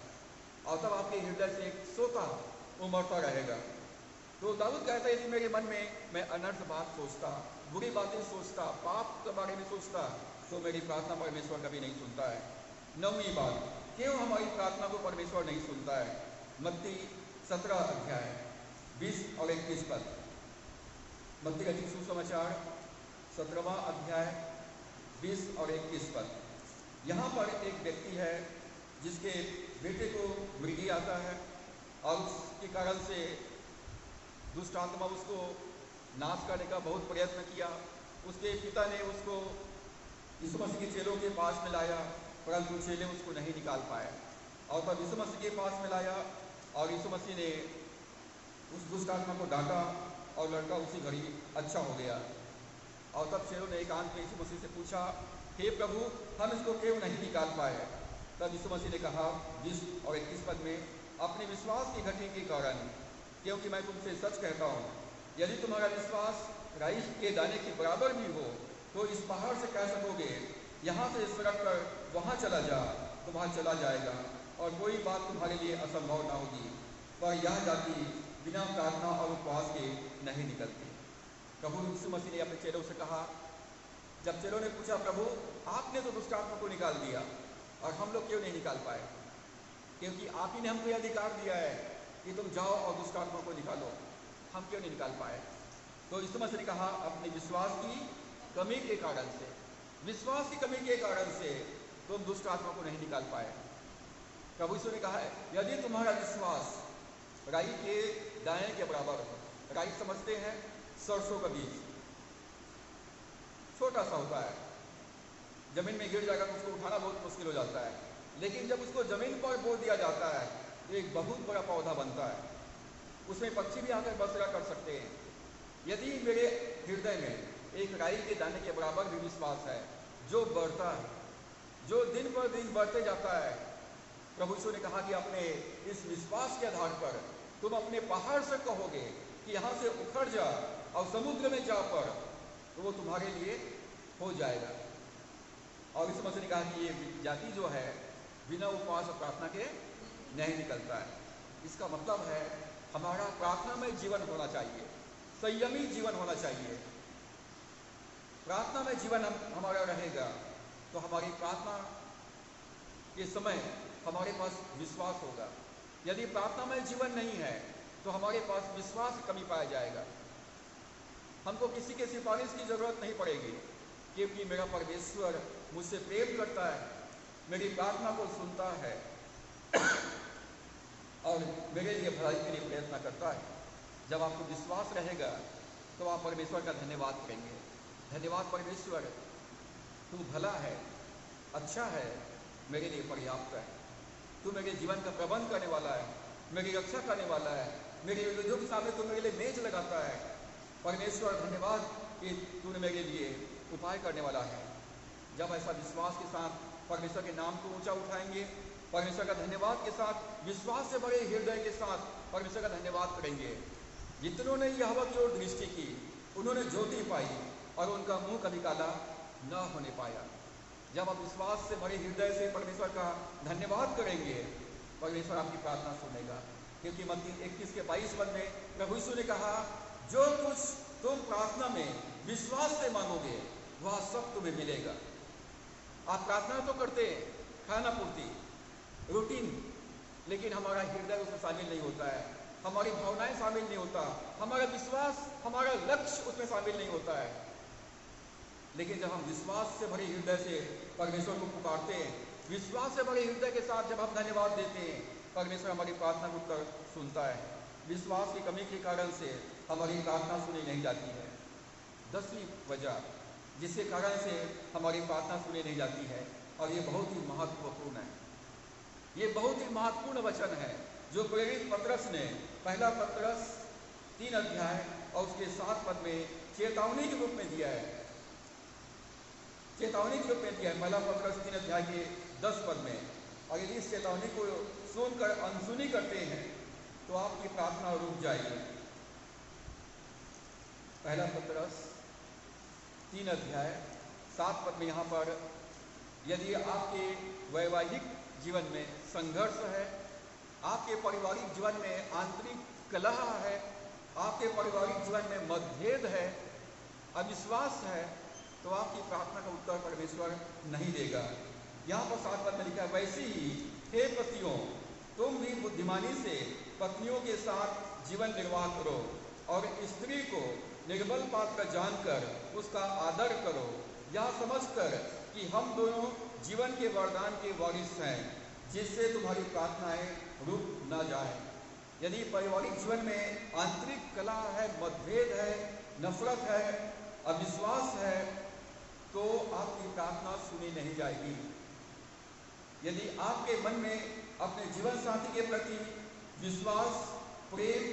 और तब आपके हृदय से एक सोता उमड़ता रहेगा। तो दाऊद कहता है, यदि मेरे मन में मैं अनर्थ बात सोचता, बुरी बातें सोचता, पाप के बारे में सोचता, तो मेरी प्रार्थना परमेश्वर कभी नहीं सुनता है। 9वीं बात, क्यों हमारी प्रार्थना को परमेश्वर नहीं सुनता है? मत्ती 17 अध्याय 20 और 21 पद। मत्ती का सुसमाचार 17वां अध्याय 20 और 21 पद। यहाँ पर एक व्यक्ति है जिसके बेटे को मृगी आता है और उसके कारण से दुष्ट आत्मा उसको नाश करने का बहुत प्रयत्न किया। उसके पिता ने उसको यीशु मसीह के चेलों के पास में लाया, परंतु चेले उसको नहीं निकाल पाए, और तब यीशु मसीह के पास में लाया और यीशु मसीह ने उस दुष्ट आत्मा को डांटा और लड़का उसी घड़ी अच्छा हो गया। और तब चेलों ने एकांत में यीशु मसीह से पूछा, हे प्रभु, हम इसको क्यों नहीं निकाल पाए? तब यीशु मसीह ने कहा 20 और 21 पद में, अपने विश्वास की घटी के कारण, क्योंकि मैं तुमसे सच कहता हूँ, यदि तुम्हारा विश्वास राई के दाने के बराबर भी हो तो इस पहाड़ से कह सकोगे, यहाँ से सड़क कर वहाँ चला जा, तो वहाँ चला जाएगा, और कोई बात तुम्हारे लिए असंभव ना होगी। पर यह जाति बिना प्रार्थना और उपवास के नहीं निकलती। प्रभु यीशु मसीह ने अपने चेलों से कहा, जब चेलों ने पूछा, प्रभु आपने तो दुष्ट आत्मा को निकाल दिया और हम लोग क्यों नहीं निकाल पाए? क्योंकि आप ही ने हमको यह अधिकार दिया है कि तुम जाओ और दुष्ट आत्मा को निकालो, हम क्यों नहीं निकाल पाए? तो यीशु मसीह ने कहा, अपने विश्वास की कमी के कारण से, विश्वास की कमी के कारण से तुम दुष्ट आत्मा को नहीं निकाल पाए। प्रभु यीशु ने कहा, यदि तुम्हारा विश्वास राई के दाने के बराबर हो, राई समझते हैं सरसों का बीज, छोटा सा होता है, जमीन में गिर जाएगा तो उसको उठाना बहुत मुश्किल हो जाता है, लेकिन जब उसको जमीन पर बो दिया जाता है तो एक बहुत बड़ा पौधा बनता है, उसमें पक्षी भी आकर बसेरा कर सकते हैं। यदि मेरे हृदय में एक राई के दाने के बराबर भी विश्वास है जो बढ़ता है, जो दिन पर दिन बढ़ते जाता है, प्रभु यीशु ने कहा कि अपने इस विश्वास के आधार पर तुम अपने पहाड़ से कहोगे कि यहाँ से उखड़ जा और समुद्र में जा पड़, तो वो तुम्हारे लिए हो जाएगा। और इस मसीह ने कहा कि ये जाति जो है बिना उपवास और प्रार्थना के नहीं निकलता है। इसका मतलब है हमारा प्रार्थना में जीवन होना चाहिए, संयमी जीवन होना चाहिए। प्रार्थना में जीवन हमारा रहेगा तो हमारी प्रार्थना के समय हमारे पास विश्वास होगा। यदि प्रार्थना में जीवन नहीं है तो हमारे पास विश्वास की कमी पाया जाएगा। हमको किसी के सिफारिश की जरूरत नहीं पड़ेगी, क्योंकि मेरा परमेश्वर मुझसे प्रेम करता है, मेरी प्रार्थना को सुनता है और मेरे लिए भलाई के लिए प्रयत्न करता है। जब आपको विश्वास रहेगा तो आप परमेश्वर का धन्यवाद करेंगे, धन्यवाद परमेश्वर, तू भला है, अच्छा है, मेरे लिए पर्याप्त है, तू मेरे जीवन का प्रबंध करने वाला है, मेरी रक्षा करने वाला है, मेरे विरोधियों के सामने तू मेरे लिए मेज लगाता है। परमेश्वर धन्यवाद कि तूने मेरे लिए उपाय करने वाला है। जब ऐसा विश्वास के साथ परमेश्वर के नाम को ऊंचा उठाएंगे, परमेश्वर का धन्यवाद के साथ, विश्वास से भरे हृदय के साथ परमेश्वर का धन्यवाद करेंगे। जितनों ने यहोवा की ओर दृष्टि की उन्होंने ज्योति पाई और उनका मुंह कभी काला न होने पाया। जब आप विश्वास से भरे हृदय से परमेश्वर का धन्यवाद करेंगे, परमेश्वर आपकी प्रार्थना सुनेगा। क्योंकि मत्ती 21 के 22 पद में प्रभु यीशु ने कहा, जो कुछ तुम प्रार्थना में विश्वास से मांगोगे वह सब तुम्हें मिलेगा। आप प्रार्थना तो करते हैं, खाना पूर्ति, रूटीन, लेकिन हमारा हृदय उसमें शामिल नहीं होता है, हमारी भावनाएं शामिल नहीं होता, हमारा विश्वास, हमारा लक्ष्य उसमें शामिल नहीं होता है। लेकिन जब हम विश्वास से भरे हृदय से परमेश्वर को पुकारते हैं, विश्वास से भरे हृदय के साथ जब हम धन्यवाद देते हैं, परमेश्वर हमारी प्रार्थना को उत्तर सुनता है। विश्वास की कमी के कारण से हमारी प्रार्थना सुनी नहीं जाती है। 10वीं वजह जिसके कारण से हमारी प्रार्थना सुनी नहीं जाती है, और ये बहुत ही महत्वपूर्ण है, ये बहुत ही महत्वपूर्ण वचन है जो प्रेरित पतरस ने पहला पतरस 3 अध्याय और उसके 7 पद में चेतावनी के रूप में दिया है। चेतावनी के रूप में दिया है पहला पतरस 3 अध्याय के 10 पद में। और यदि इस चेतावनी को सुनकर अनसुनी करते हैं तो आपकी प्रार्थना रुक जाएगी। पहला पतरस 3 अध्याय 7 पद में यहाँ पर, यदि आपके वैवाहिक जीवन में संघर्ष है, आपके पारिवारिक जीवन में आंतरिक कलह है, आपके पारिवारिक जीवन में मतभेद है, अविश्वास है, तो आपकी प्रार्थना का उत्तर परमेश्वर नहीं देगा। यहाँ पर 7 पद में लिखा है, वैसे ही हे पतियों, तुम भी बुद्धिमानी से पत्नियों के साथ जीवन निर्वाह करो और स्त्री को निर्बल पात्र जानकर उसका आदर करो, यह समझकर कि हम दोनों जीवन के वरदान के वारिस हैं, जिससे तुम्हारी प्रार्थनाएं रुक न जाए। यदि पारिवारिक जीवन में आंतरिक कलह है, मतभेद है, नफरत है, अविश्वास है, तो आपकी प्रार्थना सुनी नहीं जाएगी। यदि आपके मन में अपने जीवन साथी के प्रति विश्वास, प्रेम,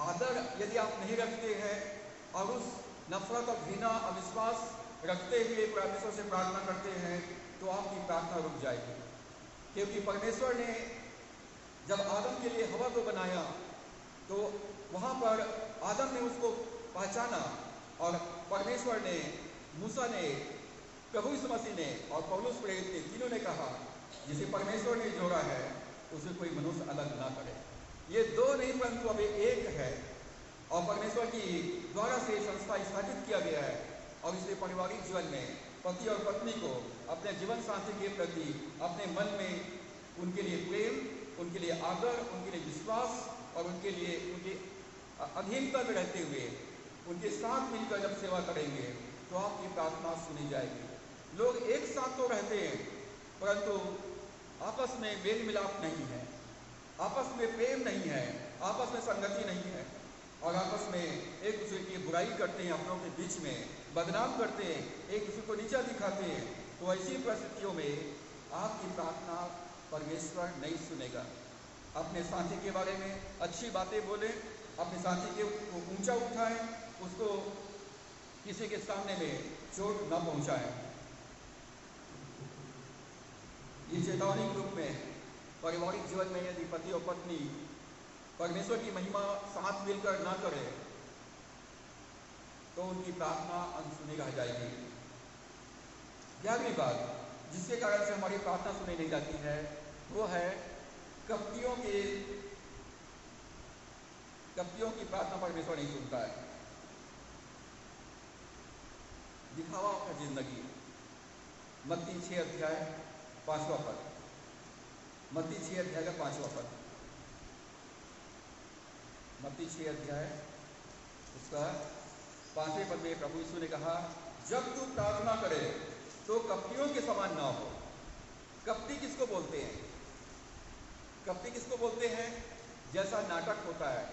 आदर यदि आप नहीं रखते हैं और उस नफरत और घृणा, अविश्वास रखते हुए परमेश्वर से प्रार्थना करते हैं, तो आपकी प्रार्थना रुक जाएगी। क्योंकि परमेश्वर ने जब आदम के लिए हवा को बनाया तो वहाँ पर आदम ने उसको पहचाना, और परमेश्वर ने, मूसा ने, प्रभु यीशु मसीह ने और पौलुस प्रेरित ने, तीनों ने कहा, जिसे परमेश्वर ने जोड़ा है उसे कोई मनुष्य अलग ना करे। ये दो नहीं परंतु अब एक है। और परमेश्वर की द्वारा से संस्था स्थापित किया गया है। और इसलिए पारिवारिक जीवन में पति और पत्नी को अपने जीवन साथी के प्रति अपने मन में उनके लिए प्रेम, उनके लिए आदर, उनके लिए विश्वास और उनके लिए उनके अधीनता में रहते हुए उनके साथ मिलकर जब सेवा करेंगे तो आपकी प्रार्थना सुनी जाएगी। लोग एक साथ तो रहते हैं परंतु आपस में मेल मिलाप नहीं है, आपस में प्रेम नहीं है, आपस में संगति नहीं है और आपस में एक दूसरे की बुराई करते हैं, अपनों के बीच में बदनाम करते हैं, एक दूसरे को नीचा दिखाते हैं। तो ऐसी परिस्थितियों में आपकी प्रार्थना परमेश्वर नहीं सुनेगा। अपने साथी के बारे में अच्छी बातें बोलें, अपने साथी को ऊंचा उठाएं, उसको किसी के सामने में चोट न पहुंचाएं। ये चेतावनी के रूप में पारिवारिक जीवन में यदि पति और पत्नी परमेश्वर की महिमा साथ मिलकर ना करे तो उनकी प्रार्थना अनसुनी रह जाएगी। 11वीं बात जिसके कारण से हमारी प्रार्थना सुनी नहीं जाती है वो है कपटियों की प्रार्थना परमेश्वर नहीं सुनता है। दिखावा का जिंदगी, मत्ती 6 अध्याय 5वां पद, मत्ती 6 अध्याय का 5वां पद, मत्ती 6 अध्याय उसका 5वें पद में प्रभु यीशु ने कहा, जब तू प्रार्थना करे तो कपटियों के समान ना हो। कपटी किसको बोलते हैं? कपटी किसको बोलते हैं? जैसा नाटक होता है,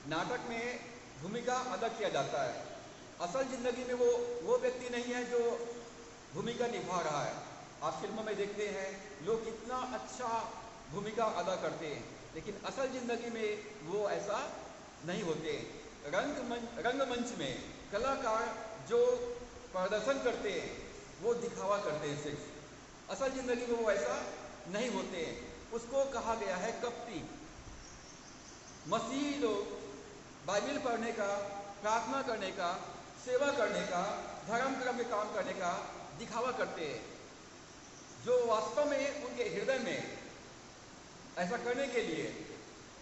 नाटक में भूमिका अदा किया जाता है, असल जिंदगी में वो व्यक्ति नहीं है जो भूमिका निभा रहा है। आप फिल्मों में देखते हैं लोग कितना अच्छा भूमिका अदा करते हैं, लेकिन असल जिंदगी में वो ऐसा नहीं होते। रंगमंच में कलाकार जो प्रदर्शन करते हैं वो दिखावा करते हैं सिर्फ, असल जिंदगी में वो ऐसा नहीं होते हैं। उसको कहा गया है कपटी। मसीही लोग बाइबल पढ़ने का, प्रार्थना करने का, सेवा करने का, धर्म कर्म के काम करने का दिखावा करते हैं, जो वास्तव में उनके हृदय में ऐसा करने के लिए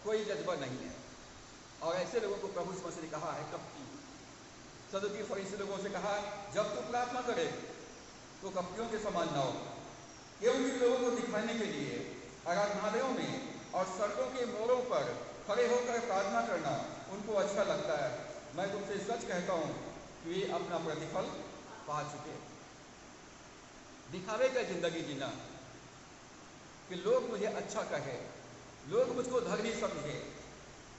कोई जज्बा नहीं है। और ऐसे लोगों को प्रभु यीशु मसीह ने कहा है कपटी। सदुकी फरीसी लोगों से कहा, जब तू प्रार्थना करे तो कपटियों के समान ना हो। क्योंकि लोगों को दिखाने के लिए आराधनालयों में और सड़कों के मोड़ों पर खड़े होकर प्रार्थना करना उनको अच्छा लगता है। मैं तुमसे सच कहता हूँ कि वे अपना प्रतिफल पा चुके। दिखावे का जिंदगी जीना कि लोग मुझे अच्छा कहे, लोग मुझको धर्मी समझे,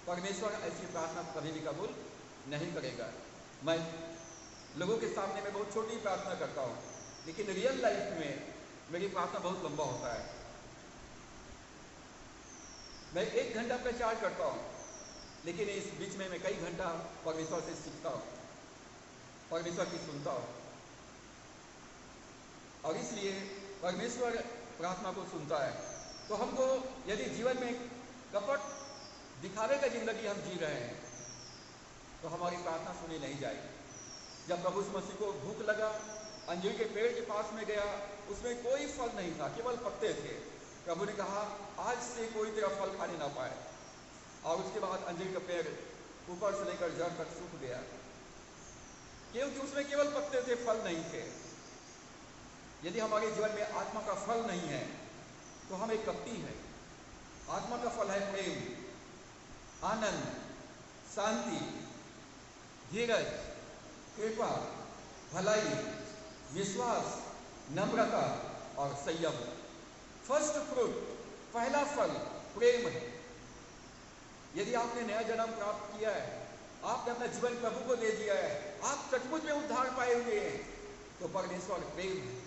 परमेश्वर ऐसी प्रार्थना कभी भी कबूल नहीं करेगा। मैं लोगों के सामने में बहुत छोटी प्रार्थना करता हूँ, लेकिन रियल लाइफ में मेरी प्रार्थना बहुत लंबा होता है। मैं 1 घंटा प्रचार करता हूँ, लेकिन इस बीच में मैं कई घंटा परमेश्वर से सीखता हूँ, परमेश्वर की सुनता हूँ। और इसलिए परमेश्वर प्रार्थना को सुनता है। तो हमको यदि जीवन में कपट दिखावे का जिंदगी हम जी रहे हैं तो हमारी प्रार्थना सुनी नहीं जाएगी। जब प्रभु यीशु मसीह को भूख लगा, अंजीर के पेड़ के पास में गया, उसमें कोई फल नहीं था, केवल पत्ते थे। प्रभु ने कहा, आज से कोई तेरा फल खाने ना पाए। और उसके बाद अंजीर का पेड़ ऊपर से लेकर जड़ तक सूख गया, क्योंकि उसमें केवल पत्ते थे, फल नहीं थे। यदि हमारे जीवन में आत्मा का फल नहीं है तो हम एक कपटी है। आत्मा का फल है प्रेम, आनंद, शांति, धीरज, कृपा, भलाई, विश्वास, नम्रता और संयम। फर्स्ट फ्रूट, पहला फल प्रेम है। यदि आपने नया जन्म प्राप्त किया है, आपने अपना जीवन प्रभु को दे दिया है, आप सचमुच में उद्धार पाए हुए हैं, तो परमेश्वर प्रेम है।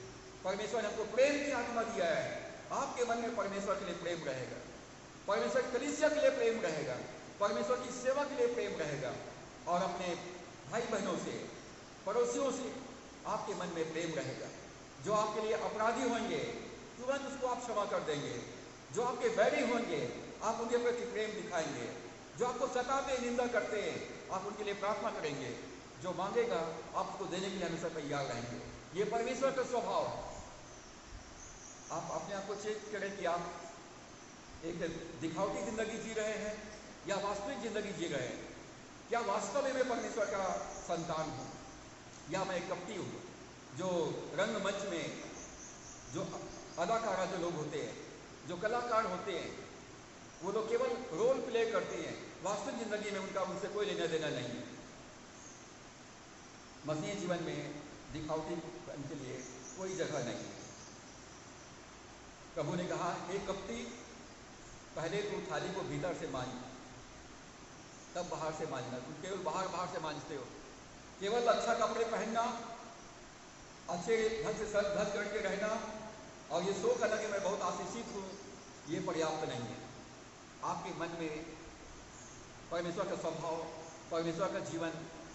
परमेश्वर ने आपको प्रेम की आत्मा दिया है। आपके मन में परमेश्वर के लिए प्रेम रहेगा, परमेश्वर की कलीसिया के लिए प्रेम रहेगा, परमेश्वर की सेवा के लिए प्रेम रहेगा, और अपने भाई बहनों से, पड़ोसियों से आपके मन में प्रेम रहेगा। जो आपके लिए अपराधी होंगे तुरंत उसको आप क्षमा कर देंगे, जो आपके बैरी होंगे आप उनके प्रति प्रेम दिखाएंगे, जो आपको सताते निंदा करते हैं आप उनके लिए प्रार्थना करेंगे, जो मांगेगा आप उसको देने के लिए हमेशा तैयार रहेंगे। ये परमेश्वर का स्वभाव है। आप अपने आप को चेक करें कि आप एक दिखावटी जिंदगी जी रहे हैं या वास्तविक जिंदगी जी रहे हैं। क्या वास्तव में मैं परमेश्वर का संतान हूँ, या मैं एक कपटी हूँ? जो रंगमंच में जो अदाकारा जो लोग होते हैं, जो कलाकार होते हैं, वो लोग केवल रोल प्ले करते हैं, वास्तविक जिंदगी में उनका उनसे कोई लेना देना नहीं है। मसीही जीवन में दिखावटी के लिए कोई जगह नहीं है। प्रभु ने कहा, एक कपटी, पहले तू थाली को भीतर से मांझ, तब बाहर से मांझना। तुम केवल बाहर बाहर से मांझते हो, केवल अच्छा कपड़े पहनना, अच्छे ढंग से सज धज करके रहना और ये शो करना कि मैं बहुत आशीषित हूँ, ये पर्याप्त नहीं है। आपके मन में परमेश्वर का स्वभाव, परमेश्वर का जीवन,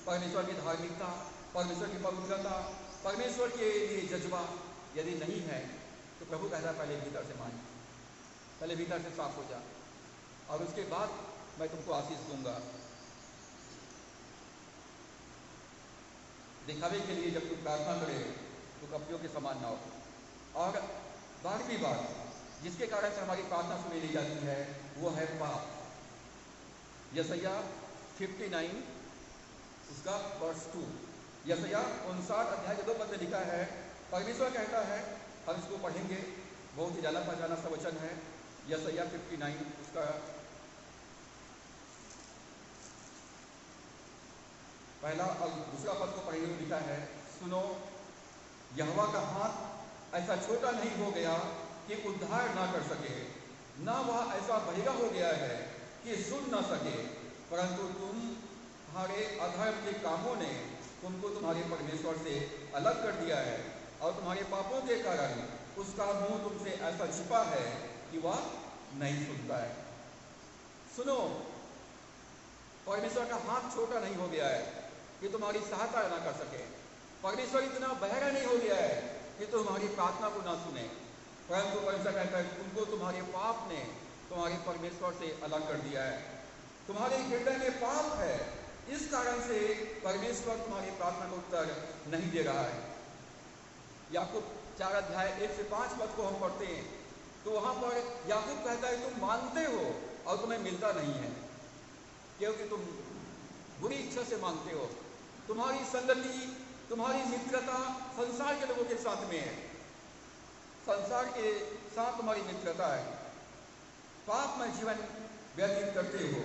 परमेश्वर की धार्मिकता, परमेश्वर की पवित्रता, परमेश्वर के लिए जज्बा यदि नहीं है तो प्रभु कहता है पहले भीतर से मान, पहले भीतर से साफ हो जा, और उसके बाद मैं तुमको आशीष दूंगा। दिखावे के लिए जब तुम प्रार्थना करे तो कपटियों के समान ना हो। और 12वीं बात जिसके कारण से हमारी प्रार्थना सुनी नहीं जाती है वो है पाप। यशायाह 59 उसका वर्ष 2, यशायाह 59 अध्याय के 2 पद में लिखा है, परमेश्वर कहता है, हम इसको पढ़ेंगे, बहुत ही जाना पहचाना सा वचन है। यशायाह 59 उसका पहला और दूसरा पद को पढ़ेंगे तो लिखा है, सुनो, यहोवा का हाथ ऐसा छोटा नहीं हो गया कि उद्धार ना कर सके, ना वह ऐसा बहिरा हो गया है कि सुन ना सके, परंतु तुम्हारे अधर्म के कामों ने तुमको तुम्हारे परमेश्वर से अलग कर दिया है, और तुम्हारे पापों के कारण उसका मुंह तुमसे ऐसा छिपा है कि वह नहीं सुनता है। सुनो, परमेश्वर का हाथ छोटा नहीं हो गया है कि तुम्हारी सहायता ना कर सके, परमेश्वर इतना बहरा नहीं हो गया है कि तुम्हारी प्रार्थना को ना सुने, परंतु परमेश्वर कहता है तुमको तुम्हारे पाप ने तुम्हारे परमेश्वर से अलग कर दिया है, तुम्हारे हृदय में पाप है, इस कारण से परमेश्वर तुम्हारी प्रार्थना का उत्तर नहीं दे रहा है। याकूब 4 अध्याय 1 से 5 पद को हम पढ़ते हैं तो वहां पर याकूब कहता है तुम मांगते हो और तुम्हें मिलता नहीं है, क्योंकि तुम बुरी इच्छा से मांगते हो, तुम्हारी संगति, तुम्हारी मित्रता संसार के लोगों के साथ में है, संसार के साथ तुम्हारी मित्रता है, पाप में जीवन व्यतीत करते हो,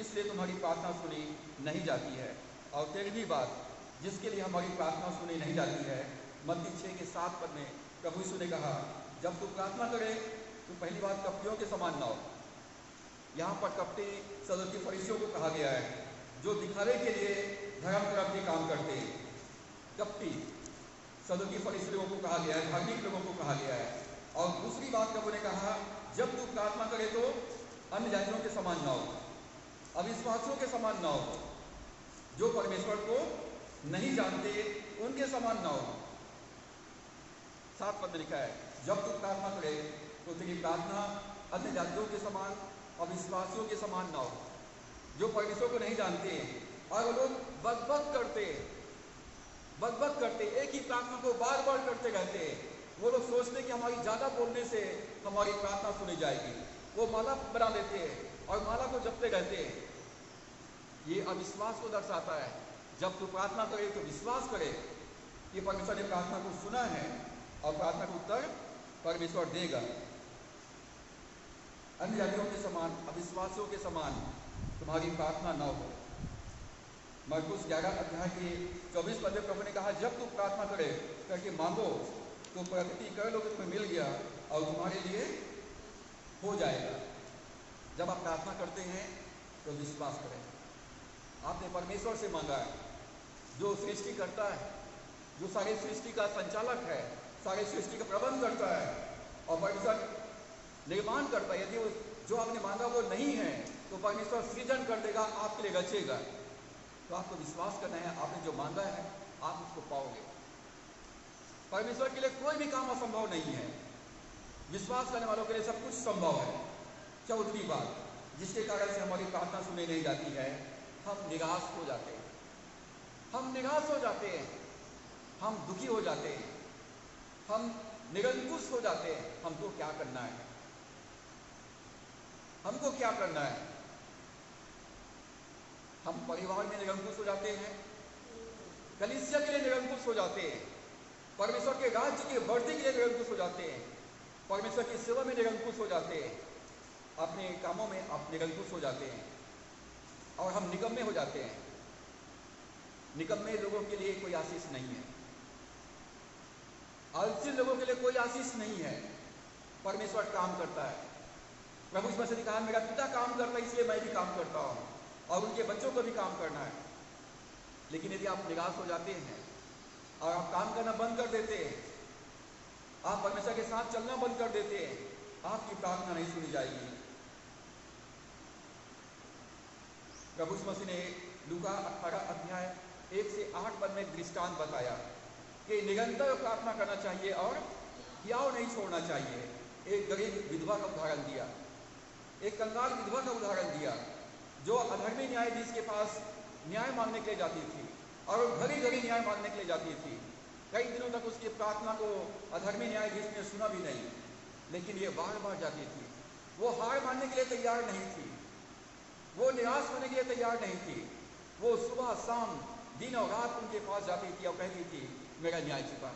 इसलिए तुम्हारी प्रार्थना सुनी नहीं जाती है। और 13वीं बात जिसके लिए हमारी प्रार्थना सुनी नहीं जाती है, मत्ती 6 के 7 पद में प्रभु यीशु ने कहा, जब तू प्रार्थना करे तो पहली बात कपटियों के समान ना हो। यहाँ पर कपटी सदुकी फरीसियों को कहा गया है जो दिखावे के लिए धर्म कर्म के काम करते हैं। कपटी सदुकी फरीसियों को कहा गया है, धार्मिक लोगों को कहा गया है। और दूसरी बात प्रभु ने कहा, जब तू प्रार्थना करे तो अन्य जातियों के समान ना हो, अविश्वासियों के समान ना हो, जो परमेश्वर को नहीं जानते उनके समान ना हो। 7 पद में लिखा है, जब तू प्रार्थना करे तो तेरी प्रार्थना अन्य जातियों के समान, अविश्वासियों के समान ना हो, जो परमेश्वर को नहीं जानते और वो लोग बकबक करते एक ही प्रार्थना को बार बार करते रहते हैं। वो लोग सोचते कि हमारी ज़्यादा बोलने से हमारी प्रार्थना सुनी जाएगी, वो माला बना लेते हैं और माला को जपते रहते हैं। ये अविश्वास को दर्शाता है। जब तू प्रार्थना करे तो विश्वास करे कि परमेश्वर ने प्रार्थना को सुना है और प्रार्थना का उत्तर परमेश्वर देगा। अन्य जातियों के समान, अविश्वासियों के समान तुम्हारी प्रार्थना न हो। मरकुस 11 अध्याय के 24 पद में प्रभु ने कहा, जब तू प्रार्थना करे करके मांगो तो प्रगति कर लो कि तुम्हें मिल गया और तुम्हारे लिए हो जाएगा। जब आप प्रार्थना करते हैं तो विश्वास करें, आपने परमेश्वर से मांगा है, जो सृष्टि करता है, जो सारी सृष्टि का संचालक है, सारी सृष्टि का प्रबंध करता है और परमेश्वर निर्माण करता है। यदि वो जो आपने मांगा वो नहीं है तो परमेश्वर सृजन कर देगा, आपके लिए रचेगा। तो आपको विश्वास करना है, आपने जो मांगा है आप उसको पाओगे। परमेश्वर के लिए कोई भी काम असंभव नहीं है, विश्वास करने वालों के लिए सब कुछ संभव है। 4वीं बात जिसके कारण से हमारी प्रार्थना सुनी नहीं जाती है, हम निराश हो जाते हैं। हम निराश हो जाते हैं, हम दुखी हो जाते हैं, हम निरंकुश हो जाते हैं। हमको क्या करना है, हमको क्या करना है? हम परिवार में निरंकुश हो जाते हैं, कलीसिया के लिए निरंकुश हो जाते हैं, परमेश्वर के राज्य के बढ़ने के लिए निरंकुश हो जाते हैं, परमेश्वर की सेवा में निरंकुश हो जाते हैं, अपने कामों में आप निरंकुश हो जाते हैं और हम निकम्मे हो जाते हैं। निकम्मे लोगों के लिए कोई आशीष नहीं है, आलसी लोगों के लिए कोई आशीष नहीं है। परमेश्वर काम करता है। प्रभु यीशु मसीह ने कहा मेरा पिता काम करता है इसलिए मैं भी काम करता हूँ और उनके बच्चों को भी काम करना है। लेकिन यदि आप निराश हो जाते हैं और आप काम करना बंद कर देते हैं, आप परमेश्वर के साथ चलना बंद कर देते हैं, आपकी प्रार्थना नहीं सुनी जाएगी। प्रभु यीशु मसीह ने लूका 18 अध्याय 1 से 8 पद में एक दृष्टांत बताया कि निरंतर प्रार्थना करना चाहिए और हियाव नहीं छोड़ना चाहिए। एक गरीब विधवा का उदाहरण दिया, एक कंगाल विधवा का उदाहरण दिया जो अधर्मी न्यायाधीश के पास न्याय मांगने के लिए जाती थी और घड़ी घड़ी न्याय मांगने के लिए जाती थी। कई दिनों तक उसकी प्रार्थना को अधर्मी न्यायाधीश ने सुना भी नहीं, लेकिन ये बार बार जाती थी। वो हार मानने के लिए तैयार नहीं थी, वो निराश होने के लिए तैयार नहीं थी। वो सुबह शाम दिन और रात उनके पास जाती थी और कहती थी मेरा न्याय चुका।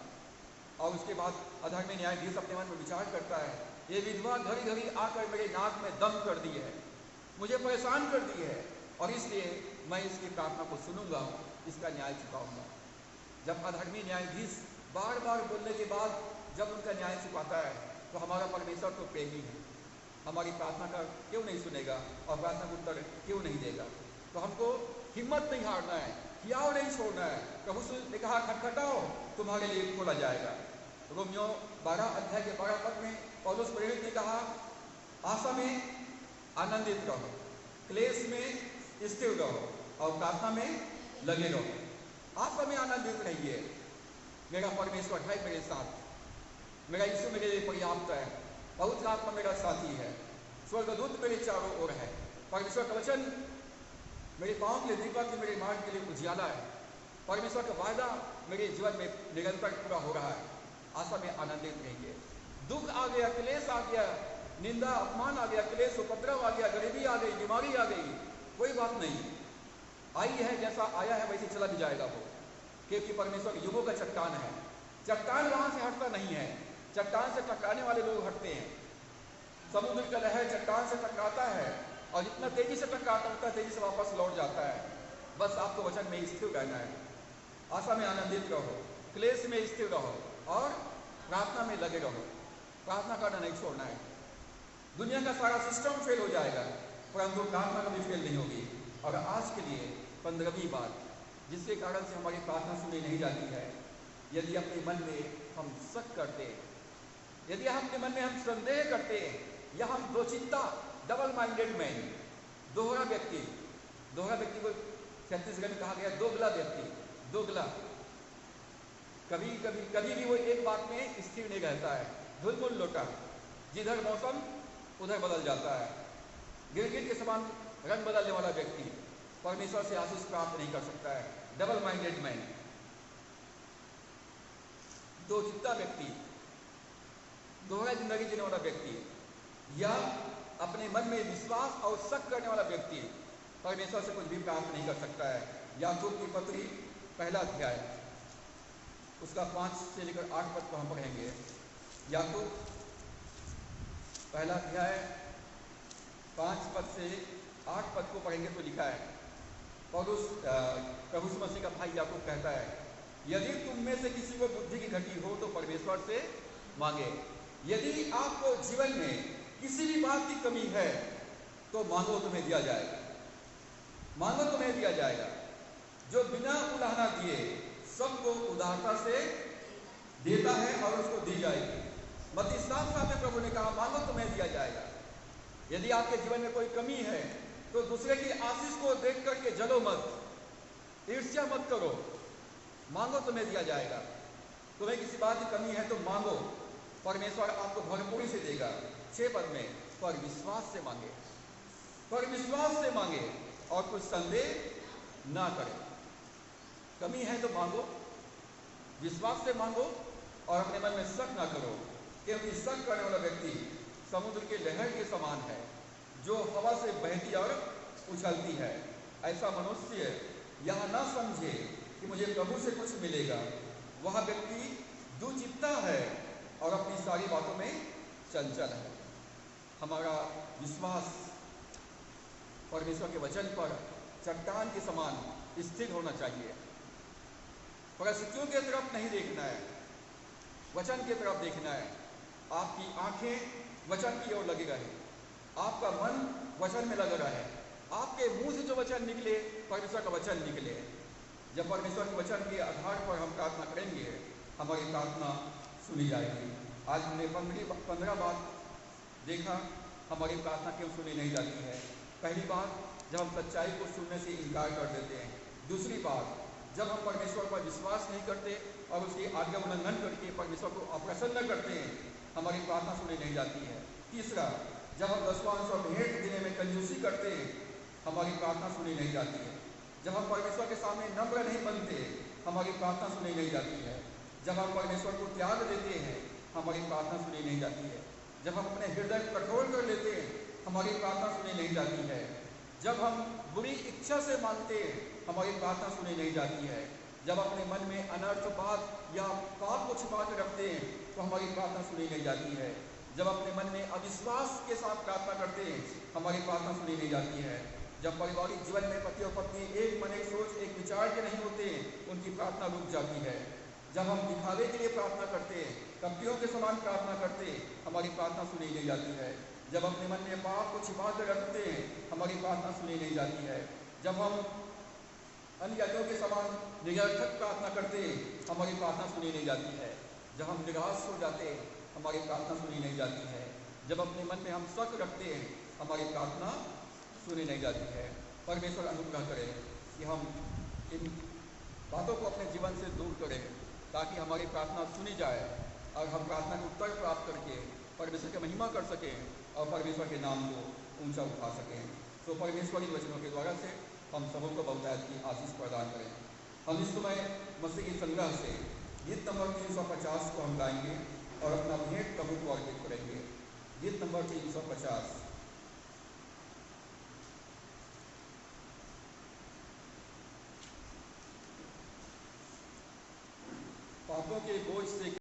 और उसके बाद अधर्मी न्यायाधीश अपने मन में विचार करता है ये विधवा घड़ी घड़ी आकर मेरे नाक में दम कर दी है, मुझे परेशान कर दी है और इसलिए मैं इसकी प्रार्थना को सुनूंगा, इसका न्याय चुकाऊंगा। जब अधर्मी न्यायाधीश बार बार बोलने के बाद जब उनका न्याय चुकाता है तो हमारा परमेश्वर तो प्रेमी है, हमारी प्रार्थना का क्यों नहीं सुनेगा और प्रार्थना का उत्तर क्यों नहीं देगा। तो हमको हिम्मत नहीं हारना है, हियाव नहीं छोड़ना है। प्रभु ने कहा खटखटाओ तुम्हारे लिए खोला जाएगा। रोमियो 12 अध्याय के 12 पद में पौलुस प्रेरित ने कहा आशा में आनंदित रहो, क्लेश में स्थिर रहो और प्रार्थना में लगे रहो। आशा में आनंदित रहिए, मेरा परमेश्वर है मेरे साथ, मेरा यीशु मेरे लिए पर्याप्त है, पवित्र आत्मा मेरा साथी है, स्वर्गदूत मेरे चारों ओर है, परमेश्वर का वचन मेरे पाँव के लिए दीपक, मेरे मार्ग के लिए उजियाला है, परमेश्वर का वायदा मेरे जीवन में निरंतर पूरा हो रहा है। आशा में आनंदित रहिए। दुख आ गया, क्लेश आ गया, निंदा अपमान आ गया, क्लेश उपद्रव आ गया, गरीबी आ गई, बीमारी आ गई, कोई बात नहीं, आई है जैसा आया है वैसे चला भी जाएगा वो, क्योंकि परमेश्वर युगों का चट्टान है। चट्टान वहां से हटता नहीं है, चट्टान से टकराने वाले लोग हटते हैं। समुद्र का लहर चट्टान से टकराता है और जितना तेजी से टकराता उतना तेजी से वापस लौट जाता है। बस आपको वचन में स्थिर रहना है, आशा में आनंदित रहो, क्लेश में स्थिर रहो और प्रार्थना में लगे रहो। प्रार्थना करना नहीं छोड़ना है। दुनिया का सारा सिस्टम फेल हो जाएगा परंतु प्रार्थना कभी फेल नहीं होगी। और आज के लिए 15वीं बात जिसके कारण से हमारी प्रार्थना सुनी नहीं जाती है, यदि अपने मन में हम शक करते हैं, यदि अपने मन में हम संदेह करते हैं या हम दो चित्ता डबल माइंडेड मैन, दोहरा व्यक्ति को छत्तीसगढ़ में कहा गया दोगला व्यक्ति, दोगला, कभी भी वो एक बात में स्थिर नहीं रहता है, धुलमुल लोटा, जिधर मौसम उधर बदल जाता है, गिरगिट के समान रंग बदलने वाला व्यक्ति परमेश्वर से आशीष प्राप्त नहीं कर सकता है। डबल माइंडेड मैन, दो चित्ता व्यक्ति, दोहरा जिंदगी जीने वाला व्यक्ति या अपने मन में विश्वास और शक करने वाला व्यक्ति परमेश्वर से कुछ भी प्राप्त नहीं कर सकता है। याकूब की पत्री 1 अध्याय उसका 5 से लेकर 8 पद को हम पढ़ेंगे। याकूब 1 अध्याय 5 पद से 8 पद को पढ़ेंगे तो लिखा है, पौलुस प्रभु यीशु मसीह का भाई याकूब कहता है यदि तुम में से किसी को बुद्धि की घटी हो तो परमेश्वर से मांगे, यदि आपको जीवन में किसी भी बात की कमी है तो मांगो तुम्हें दिया जाएगा, मांगो तुम्हें दिया जाएगा। जो बिना उलाहना दिए सबको उदारता से देता है और उसको दी जाएगी। मत्ती 7:7 में प्रभु ने कहा मांगो तुम्हें दिया जाएगा। यदि आपके जीवन में कोई कमी है तो दूसरे की आशीष को देख करके जलो मत, ईर्ष्या मत करो, मांगो तुम्हें दिया जाएगा। तुम्हें किसी बात की कमी है तो मांगो, परमेश्वर आपको भरपूरी से देगा। 6 पद में पर विश्वास से मांगे, पर विश्वास से मांगे और कुछ संदेह ना करें। कमी है तो मांगो, विश्वास से मांगो और अपने मन में शक ना करो, क्योंकि शक करने वाला व्यक्ति समुद्र के लहर के समान है जो हवा से बहती और उछलती है। ऐसा मनुष्य यह न समझे कि मुझे प्रभु से कुछ मिलेगा। वह व्यक्ति दुचित्ता है और अपनी सारी बातों में चंचल है। हमारा विश्वास परमेश्वर के वचन पर चट्टान के समान स्थिर होना चाहिए। परिस्थितियों की तरफ नहीं देखना है, वचन की तरफ देखना है। आपकी आंखें वचन की ओर लगी रहे, आपका मन वचन में लगा रहे, आपके मुंह से जो वचन निकले परमेश्वर का वचन निकले। जब परमेश्वर के वचन के आधार पर हम प्रार्थना करेंगे, हमारी प्रार्थना सुनी जाएगी। आज हमने 15 बात देखा हमारी प्रार्थना क्यों सुनी नहीं जाती है। पहली बात, जब हम सच्चाई को सुनने से इनकार कर देते हैं। दूसरी बात, जब हम परमेश्वर पर विश्वास नहीं करते और उसकी आज्ञा उल्लंघन करके परमेश्वर को अप्रसन्न करते हैं, हमारी प्रार्थना सुनी नहीं जाती है। तीसरा, जब हम दसवांश और भेंट देने में कंजूसी करते हैं, हमारी प्रार्थना सुनी नहीं जाती है। जब हम परमेश्वर के सामने नम्र नहीं बनते, हमारी प्रार्थना सुनी नहीं जाती है। जब हम परमेश्वर को त्याग देते हैं, हमारी प्रार्थना सुनी नहीं जाती है। जब हम अपने हृदय कठोर कर लेते हैं, हमारी प्रार्थना सुनी नहीं जाती है। जब हम बुरी इच्छा से मांगते हैं, हमारी प्रार्थना सुनी नहीं जाती है। जब अपने मन में अनर्थ बात या पाप को छुपा के रखते हैं, तो हमारी प्रार्थना सुनी नहीं जाती है। जब अपने मन में अविश्वास के साथ प्रार्थना करते हैं, हमारी प्रार्थना सुनी नहीं जाती है। जब पारिवारिक जीवन में पति और पत्नी एक मन, एक सोच, एक विचार के नहीं होते, उनकी प्रार्थना रुक जाती है। जब हम दिखावे के लिए प्रार्थना करते हैं, कपटियों के समान प्रार्थना करते हैं, हमारी प्रार्थना सुनी नहीं जाती है। जब अपने मन में पाप को छिपा कर रखते हैं, हमारी प्रार्थना सुनी नहीं जाती है। जब हम अन्य जातियों के समान निरर्थक प्रार्थना करते हैं, हमारी प्रार्थना सुनी नहीं जाती है। जब हम निराश हो जाते हैं, हमारी प्रार्थना सुनी नहीं जाती है। जब अपने मन में हम शक रखते हैं, हमारी प्रार्थना सुनी नहीं जाती है। परमेश्वर अनुग्रह करें कि हम इन बातों को अपने जीवन से दूर करें, ताकि हमारी प्रार्थना सुनी जाए और हम प्रार्थना के उत्तर प्राप्त करके परमेश्वर की महिमा कर सकें और परमेश्वर के नाम को ऊंचा उठा सकें। तो परमेश्वरी वचनों के द्वारा से हम सबों को बहुतायत की आशीष प्रदान करें। हम इस समय मसीह के संग्रह से गीत नंबर 350 को हम गाएंगे और अपना भेंट प्रभु को अर्पित करेंगे। गीत नंबर 350। पापों के बोझ से